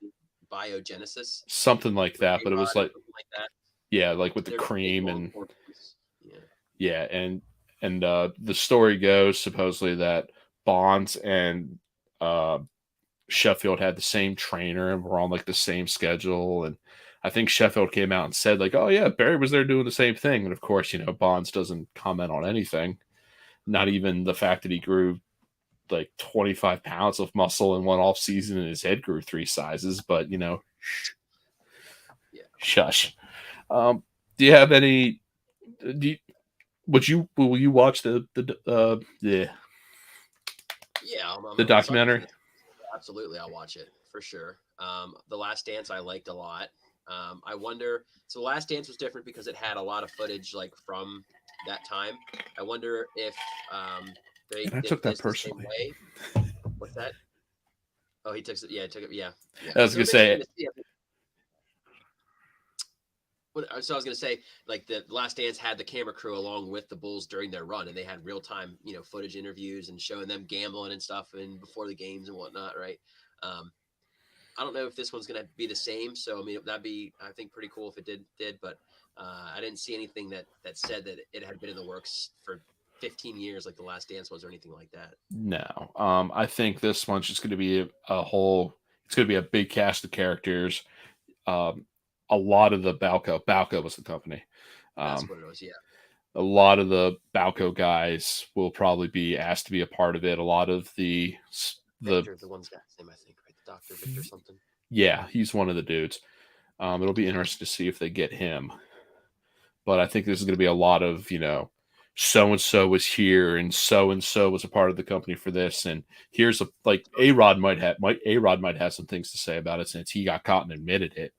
Biogenesis. Something like that, but it was like that. Yeah, like with the cream and and the story goes supposedly that Bonds and Sheffield had the same trainer and were on like the same schedule, and I think Sheffield came out and said like, "Oh yeah, Barry was there doing the same thing," and of course, Bonds doesn't comment on anything, not even the fact that he grew like 25 pounds of muscle in one off season and his head grew 3 sizes, but shush. Do you have any? Will you watch the documentary? Absolutely, I'll watch it for sure. The Last Dance I liked a lot. I wonder. So The Last Dance was different because it had a lot of footage like from that time. I wonder if they took that personally. What's that? Oh, he took it. Yeah, he took it. Yeah. I was gonna say. So I was going to say, like the Last Dance had the camera crew along with the Bulls during their run, and they had real time, footage interviews and showing them gambling and stuff and before the games and whatnot. Right. I don't know if this one's going to be the same. So, I mean, that'd be, I think, pretty cool if it did, but I didn't see anything that said that it had been in the works for 15 years like the Last Dance was or anything like that. No. I think this one's just going to be it's going to be a big cast of characters. A lot of the Balco was the company. That's what it was, yeah. A lot of the Balco guys will probably be asked to be a part of it. A lot of the Victor, the one's got his name, I think, right? Dr. Victor something. Yeah, he's one of the dudes. It'll be interesting to see if they get him. but I think there's going to be a lot of, so-and-so was here and so was a part of the company for this. And here's A-Rod might have some things to say about it since he got caught and admitted it.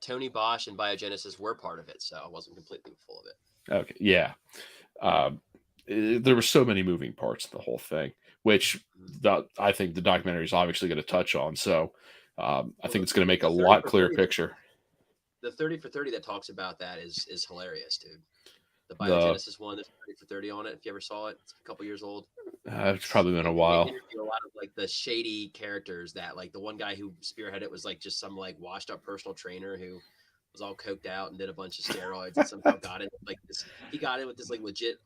Tony Bosch and Biogenesis were part of it, so I wasn't completely full of it. Okay. Yeah. There were so many moving parts to the whole thing, which I think the documentary is obviously going to touch on. So I think it's going to make a lot clearer picture. The 30 for 30 that talks about that is hilarious, dude. The Biogenesis one, there's 30 for 30 on it. If you ever saw it, it's a couple years old. It's probably been a while. They interview a lot of like the shady characters that, like, the one guy who spearheaded it was like just some like washed up personal trainer who was all coked out and did a bunch of steroids and somehow got in like this. He got in with this like legit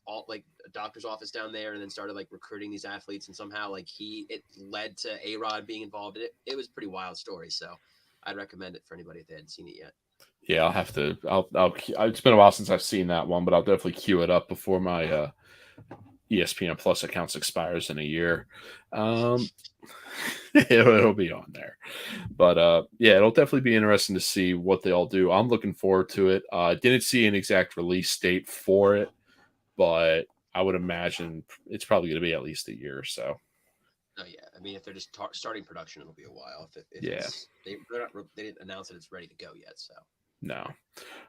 doctor's office down there and then started like recruiting these athletes, and somehow like it led to A-Rod being involved in it. It was a pretty wild story, so I'd recommend it for anybody if they hadn't seen it yet. Yeah, I'll have to. It's been a while since I've seen that one, but I'll definitely queue it up before my ESPN Plus accounts expires in a year. It'll be on there, but yeah, it'll definitely be interesting to see what they all do. I'm looking forward to it. Didn't see an exact release date for it, but I would imagine it's probably going to be at least a year or so. Oh yeah, I mean, if they're just starting production, it'll be a while. Yeah, they didn't announce that it's ready to go yet, so. No.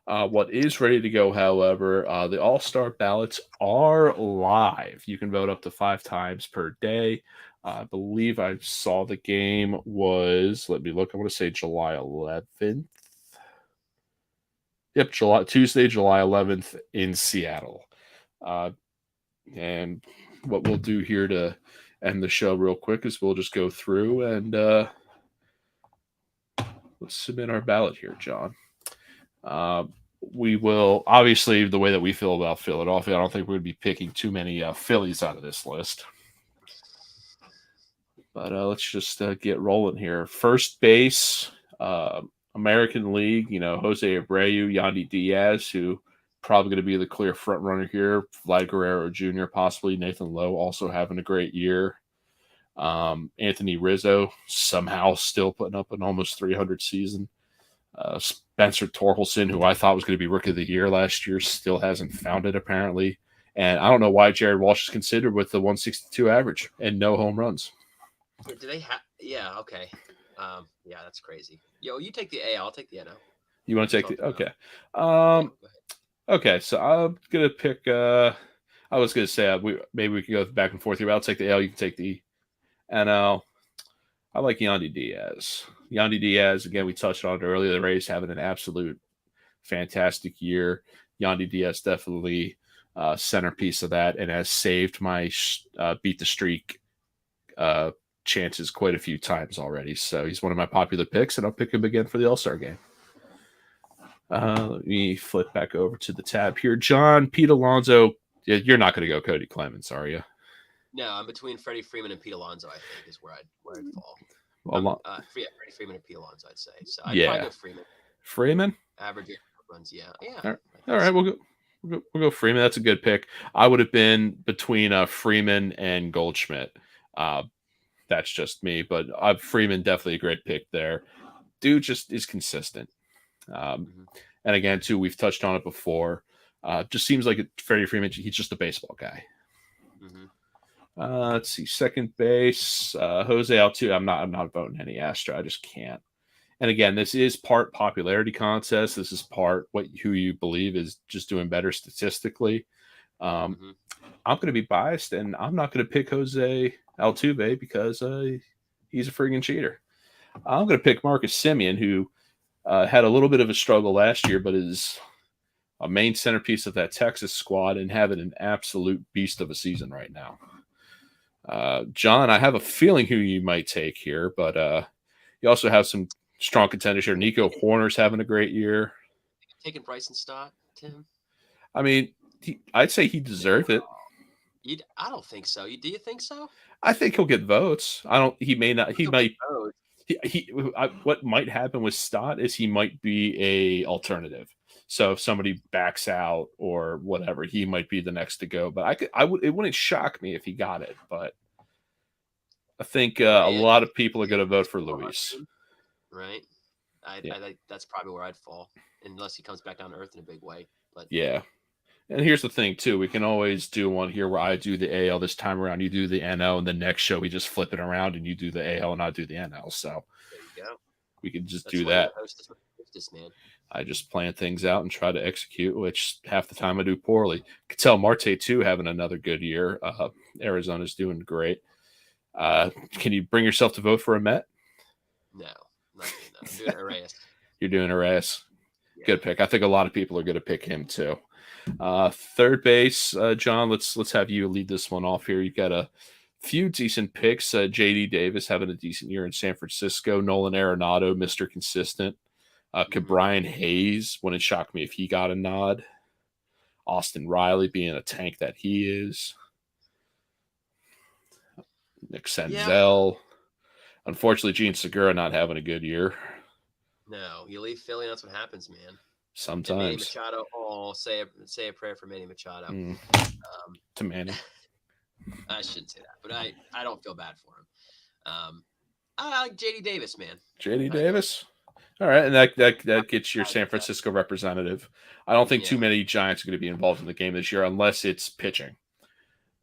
What is ready to go, however, the All-Star ballots are live. You can vote up to 5 times per day. I believe I saw the game was, let me look, I want to say July 11th. Yep, Tuesday, July 11th in Seattle. And what we'll do here to end the show real quick is we'll just go through and let's submit our ballot here, John. We will, obviously, the way that we feel about Philadelphia, I don't think we're going to be picking too many Phillies out of this list. But let's just get rolling here. First base, American League, Jose Abreu, Yandy Diaz, who probably going to be the clear front runner here. Vlad Guerrero Jr., possibly. Nathan Lowe also having a great year. Anthony Rizzo somehow still putting up an almost 300 season. Spencer Torkelson, who I thought was going to be Rookie of the Year last year, still hasn't found it apparently. And I don't know why Jared Walsh is considered with the 162 average and no home runs. Yeah, do they have? Yeah, okay. Yeah, that's crazy. Yo, you take the AL, I'll take the NL. You want to take the? Okay. Okay, so I'm gonna pick. I was gonna say maybe we can go back and forth here. But I'll take the AL. You can take the NL. I like Yandy Diaz. Yandy Diaz, again, we touched on it earlier. The Rays having an absolute fantastic year. Yandy Diaz definitely centerpiece of that and has saved my beat the streak chances quite a few times already. So he's one of my popular picks, and I'll pick him again for the All-Star game. Let me flip back over to the tab here. John, Pete Alonso, you're not going to go Cody Clemens, are you? No, I'm between Freddie Freeman and Pete Alonso, I think, is where I'd fall. Freddie Freeman and Pete Alonso, I'd say. So I'd probably go Freeman. Freeman? Average runs, yeah. All right, we'll go Freeman. That's a good pick. I would have been between Freeman and Goldschmidt. That's just me, but Freeman definitely a great pick there. Dude just is consistent. And again, too, we've touched on it before. Just seems like Freddie Freeman, he's just a baseball guy. Let's see, second base, Jose Altuve. I'm not voting any Astro. I just can't. And again, this is part popularity contest. This is part who you believe is just doing better statistically. I'm going to be biased, and I'm not going to pick Jose Altuve because he's a friggin' cheater. I'm going to pick Marcus Semien, who had a little bit of a struggle last year, but is a main centerpiece of that Texas squad and having an absolute beast of a season right now. John, I have a feeling who you might take here, but you also have some strong contenders here. Nico Horner's having a great year. Taking Bryson Stott, Tim? I mean, I'd say he deserved it. I don't think so. Do you think so? I think he'll get votes. He may not. He might. What might happen with Stott is he might be a alternative. So if somebody backs out or whatever, he might be the next to go. But it wouldn't shock me if he got it. But I think a lot of people are going to vote for Luis. Right. That's probably where I'd fall, unless he comes back down to earth in a big way. But Yeah. And here's the thing, too. We can always do one here where I do the AL this time around, you do the NL, and the next show we just flip it around and you do the AL and I do the NL. So there you go. we can just That's do why that. you're hostess, man. I just plan things out and try to execute, which half the time I do poorly. Could tell Marte, too, having another good year. Arizona's doing great. Can you bring yourself to vote for a Met? No, not doing that. I'm doing Arias. You're doing Arias. Yeah. Good pick. I think a lot of people are going to pick him, too. Third base, John, let's have you lead this one off here. You've got a few decent picks. JD Davis having a decent year in San Francisco. Nolan Arenado, Mr. Consistent. Brian Hayes, wouldn't shock me if he got a nod. Austin Riley being a tank that he is. Nick Senzel. Yeah. Unfortunately, Gene Segura not having a good year. No, you leave Philly, that's what happens, man. Sometimes. And Manny Machado, say a prayer for Manny Machado. To Manny. I shouldn't say that, but I don't feel bad for him. I like JD Davis, man. JD Davis? All right, and that gets your San Francisco representative. I don't think too many Giants are going to be involved in the game this year unless it's pitching.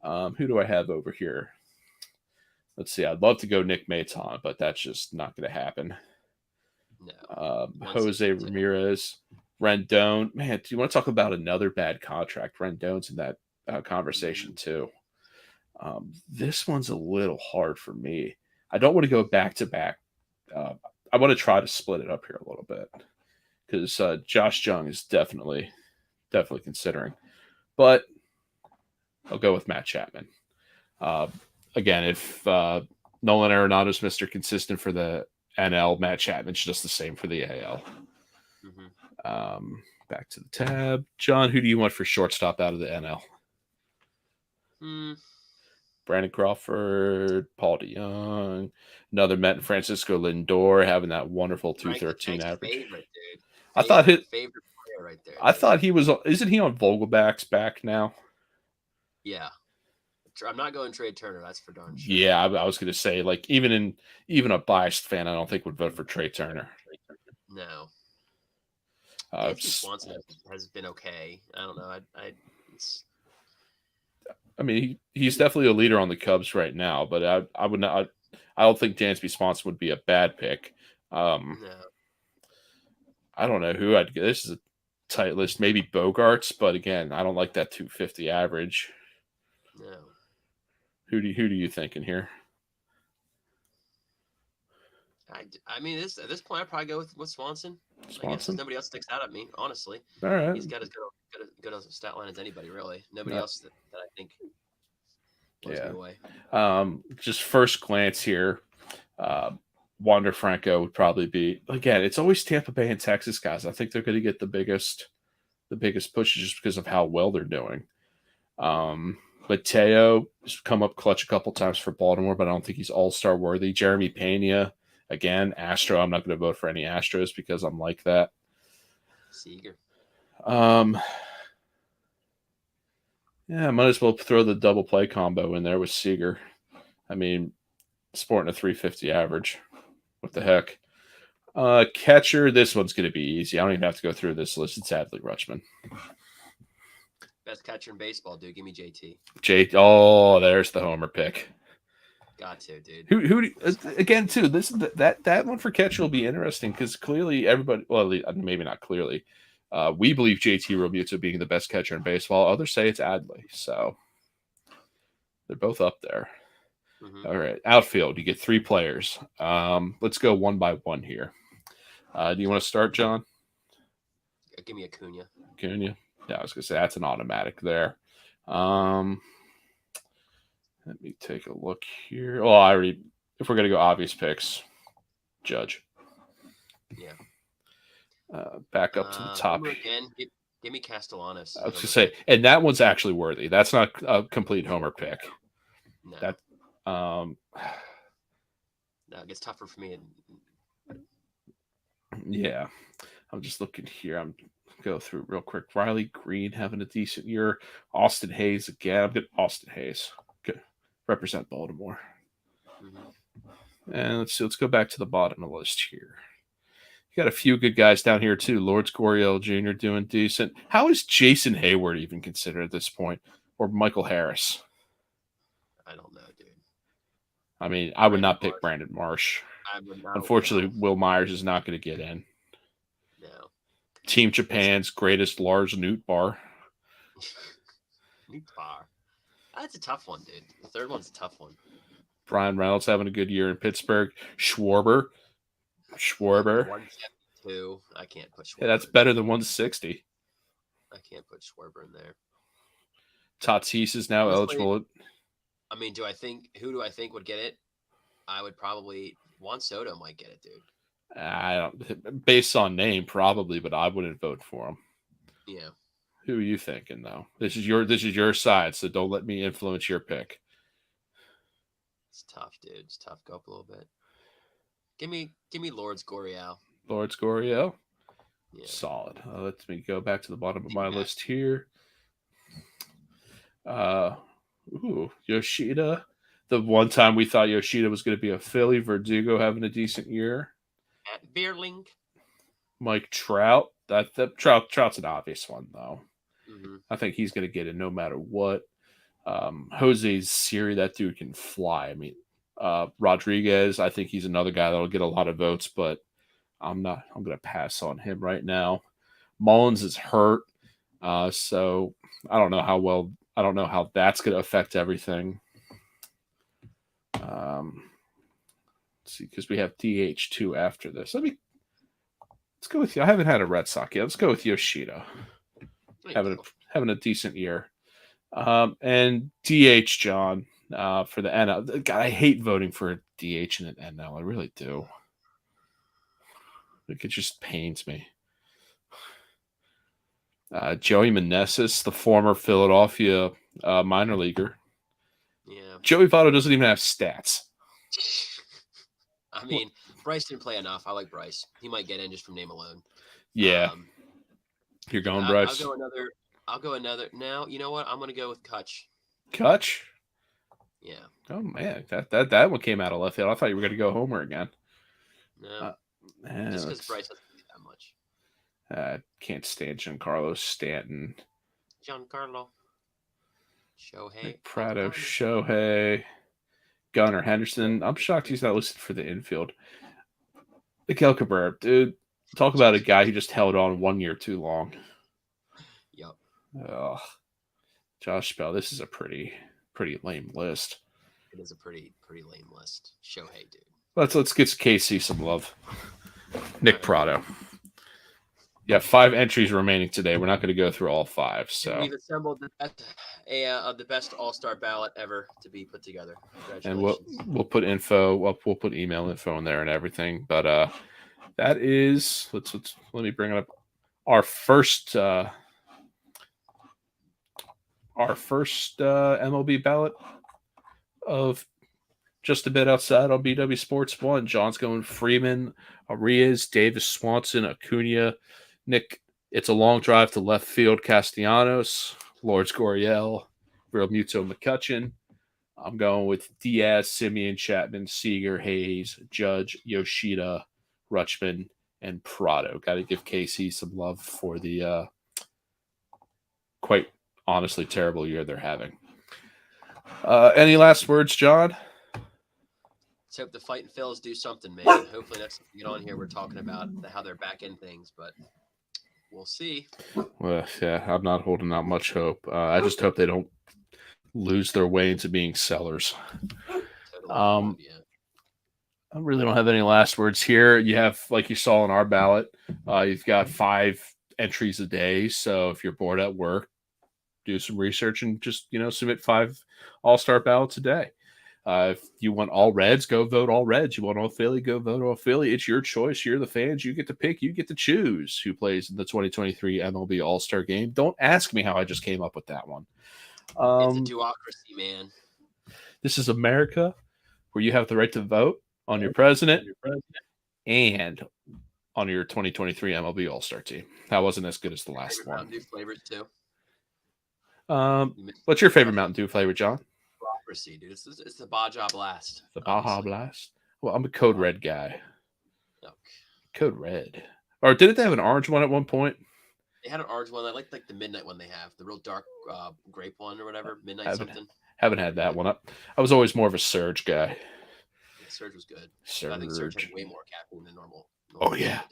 Who do I have over here? Let's see. I'd love to go Nick Maton, but that's just not going to happen. No. Jose Ramirez, Rendon. Man, do you want to talk about another bad contract? Rendon's in that conversation too. This one's a little hard for me. I don't want to go back to back. I want to try to split it up here a little bit because Josh Jung is definitely considering. But I'll go with Matt Chapman. Again, if Nolan Arenado's Mr. Consistent for the NL, Matt Chapman's just the same for the AL. Mm-hmm. Back to the tab. John, who do you want for shortstop out of the NL? Brandon Crawford, Paul DeYoung, another Met and Francisco Lindor having that wonderful 213 average. Favorite, dude. I thought his favorite player right there. I thought he was. Isn't he on Vogelback's back now? Yeah. I'm not going Trea Turner. That's for darn sure. Yeah, I was going to say, like, even a biased fan, I don't think would vote for Trea Turner. No. Swanson has been okay. I don't know. I mean, he's definitely a leader on the Cubs right now, but I would not. I don't think Dansby Swanson would be a bad pick. No. I don't know who I'd get. This is a tight list. Maybe Bogarts, but again, I don't like that 250 average. No. Who do you think in here? I mean, at this point, I'd probably go with Swanson. I guess nobody else sticks out at me, honestly. All right. He's got as good a stat line as anybody, really. Nobody else that I think blows me away. Just first glance here, Wander Franco would probably be, again, it's always Tampa Bay and Texas guys. I think they're going to get the biggest pushes just because of how well they're doing. Mateo has come up clutch a couple times for Baltimore, but I don't think he's all-star worthy. Jeremy Pena, again, Astro. I'm not going to vote for any Astros because I'm like that. Seager. Yeah, I might as well throw the double play combo in there with Seager. I mean, sporting a 350 average. What the heck? Catcher, this one's going to be easy. I don't even have to go through this list. It's Adley Rutschman. Best catcher in baseball, dude. Give me JT. There's the homer pick. Got to, dude. Who again too? That one for catcher will be interesting because clearly everybody. Well, maybe not clearly. We believe JT Realmuto being the best catcher in baseball. Others say it's Adley. So they're both up there. Mm-hmm. All right, outfield. You get 3 players. Let's go one by one here. Do you want to start, John? Give me Acuna. Acuna. Yeah, I was gonna say that's an automatic there. Let me take a look here. Oh, if we're gonna go obvious picks, Judge. Yeah. Back up to the top. Again, give me Castellanos. I was gonna say, and that one's actually worthy. That's not a complete homer pick. No. That no, it gets tougher for me. Yeah. I'm just looking here. I'm go through real quick. Riley Green having a decent year. Austin Hayes again. I'm getting Austin Hayes. Good. Represent Baltimore. Mm-hmm. And let's go back to the bottom of the list here. You got a few good guys down here too. Lawrence Gurriel Jr. doing decent. How is Jason Hayward even considered at this point, or Michael Harris? I don't know, dude. I mean, I would not pick Brandon Marsh. I would not. Unfortunately, Will Myers is not going to get in. No. Team Japan's greatest Lars Nootbaar. Nootbaar. That's a tough one, dude. The third one's a tough one. Brian Reynolds having a good year in Pittsburgh. Schwarber. 172. I can't put Schwarber. Yeah, that's better than 160. I can't put Schwarber in there. Tatis is now eligible. I mean, who do I think would get it? I would probably Juan Soto might get it, dude. I don't, based on name, probably, but I wouldn't vote for him. Yeah. Who are you thinking though? This is your side, so don't let me influence your pick. It's tough, dude. It's tough. Go up a little bit. Give me Lawrence Gurriel. Lawrence Gurriel? Yeah. Solid. Let me go back to the bottom of my list here. Yoshida. The one time we thought Yoshida was going to be a Philly. Verdugo having a decent year. At Beerling. Mike Trout. Trout's an obvious one though. Mm-hmm. I think he's going to get it no matter what. Jose Siri, that dude can fly. I mean, Rodriguez, I think he's another guy that'll get a lot of votes, but I'm going to pass on him right now. Mullins is hurt. So I don't know how that's going to affect everything. Let's see, because we have DH2 after this. Let's go with you. I haven't had a Red Sox yet. Let's go with Yoshida. Having a decent year. And DH John for the NL. God, I hate voting for a DH in an NL. I really do. It just pains me. Joey Meneses, the former Philadelphia minor leaguer. Yeah. Joey Votto doesn't even have stats. I mean, Bryce didn't play enough. I like Bryce. He might get in just from name alone. Yeah. You're going, Bryce? I'll go another. Now, you know what? I'm going to go with Kutch. Kutch? Yeah. Oh, man. That one came out of left field. I thought you were going to go Homer again. No. Just because Bryce doesn't do that much. I can't stand Giancarlo Stanton. Giancarlo. Shohei. Nick Prado, Shohei. Gunnar Henderson. I'm shocked he's not listed for the infield. Miguel Cabrera, dude. Talk about a guy who just held on 1 year too long. Yep. Oh, Josh Bell. This is a pretty lame list. It is a pretty lame list. Shohei, dude. Let's get KC some love. Nick Prado. Yeah, 5 entries remaining today. We're not going to go through all 5. So we've assembled the best all-star ballot ever to be put together. And we'll put info. We'll put email info in there and everything. But that is let me bring it up. Our first MLB ballot of just a bit outside on BW Sports 1. John's going Freeman, Arias, Davis, Swanson, Acuna, Nick. It's a long drive to left field. Castellanos, Lawrence Gurriel, Real Muto McCutcheon. I'm going with Diaz, Simeon, Chapman, Seager, Hayes, Judge, Yoshida, Rutschman, and Prado. Got to give KC some love for the quite honestly terrible year they're having. Any last words, John? Let's hope the Fighting Phils do something, man. Hopefully next time we get on here, we're talking about how they're back in things, but we'll see. Well, yeah, I'm not holding out much hope. I just hope they don't lose their way into being sellers. Totally. I really don't have any last words here. You have, like you saw in our ballot, you've got 5 entries a day. So if you're bored at work, do some research and just, submit 5 all-star ballots a day. If you want all Reds, go vote all Reds. You want all Philly, go vote all Philly. It's your choice. You're the fans. You get to pick. You get to choose who plays in the 2023 MLB All-Star Game. Don't ask me how I just came up with that one. It's a duocracy, man. This is America, where you have the right to vote on your president and on your 2023 MLB All-Star team. That wasn't as good as the last one. Mountain Dew flavors too. What's your favorite Mountain Dew flavor, John? Dude. It's the Baja Blast. The Baja Blast? Well, I'm a Code Red guy. Okay. Code Red. Or didn't they have an orange one at one point? They had an orange one. I like the midnight one they have, the real dark grape one or whatever. Midnight something. Haven't had that one up. I was always more of a Surge guy. Yeah, Surge was good. Surge. I think Surge had way more caffeine than normal. Oh yeah,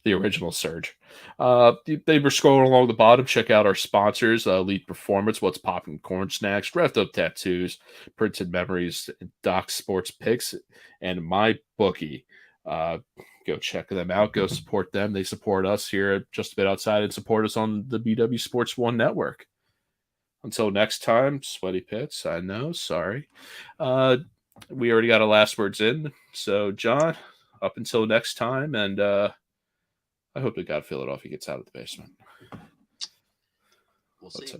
the original Surge. They were scrolling along the bottom. Check out our sponsors: Elite Performance, What's Poppin' Corn Snacks, Revved Up Tattoos, Printed Memories, Doc Sports Picks, and MyBookie. Go check them out. Go support them. They support us here at Just a Bit Outside and support us on the BW Sports One network. Until next time, Sweaty Pits. I know, sorry. We already got our last words in. So, John, up until next time, and I hope that God Philadelphia gets out of the basement. We'll see.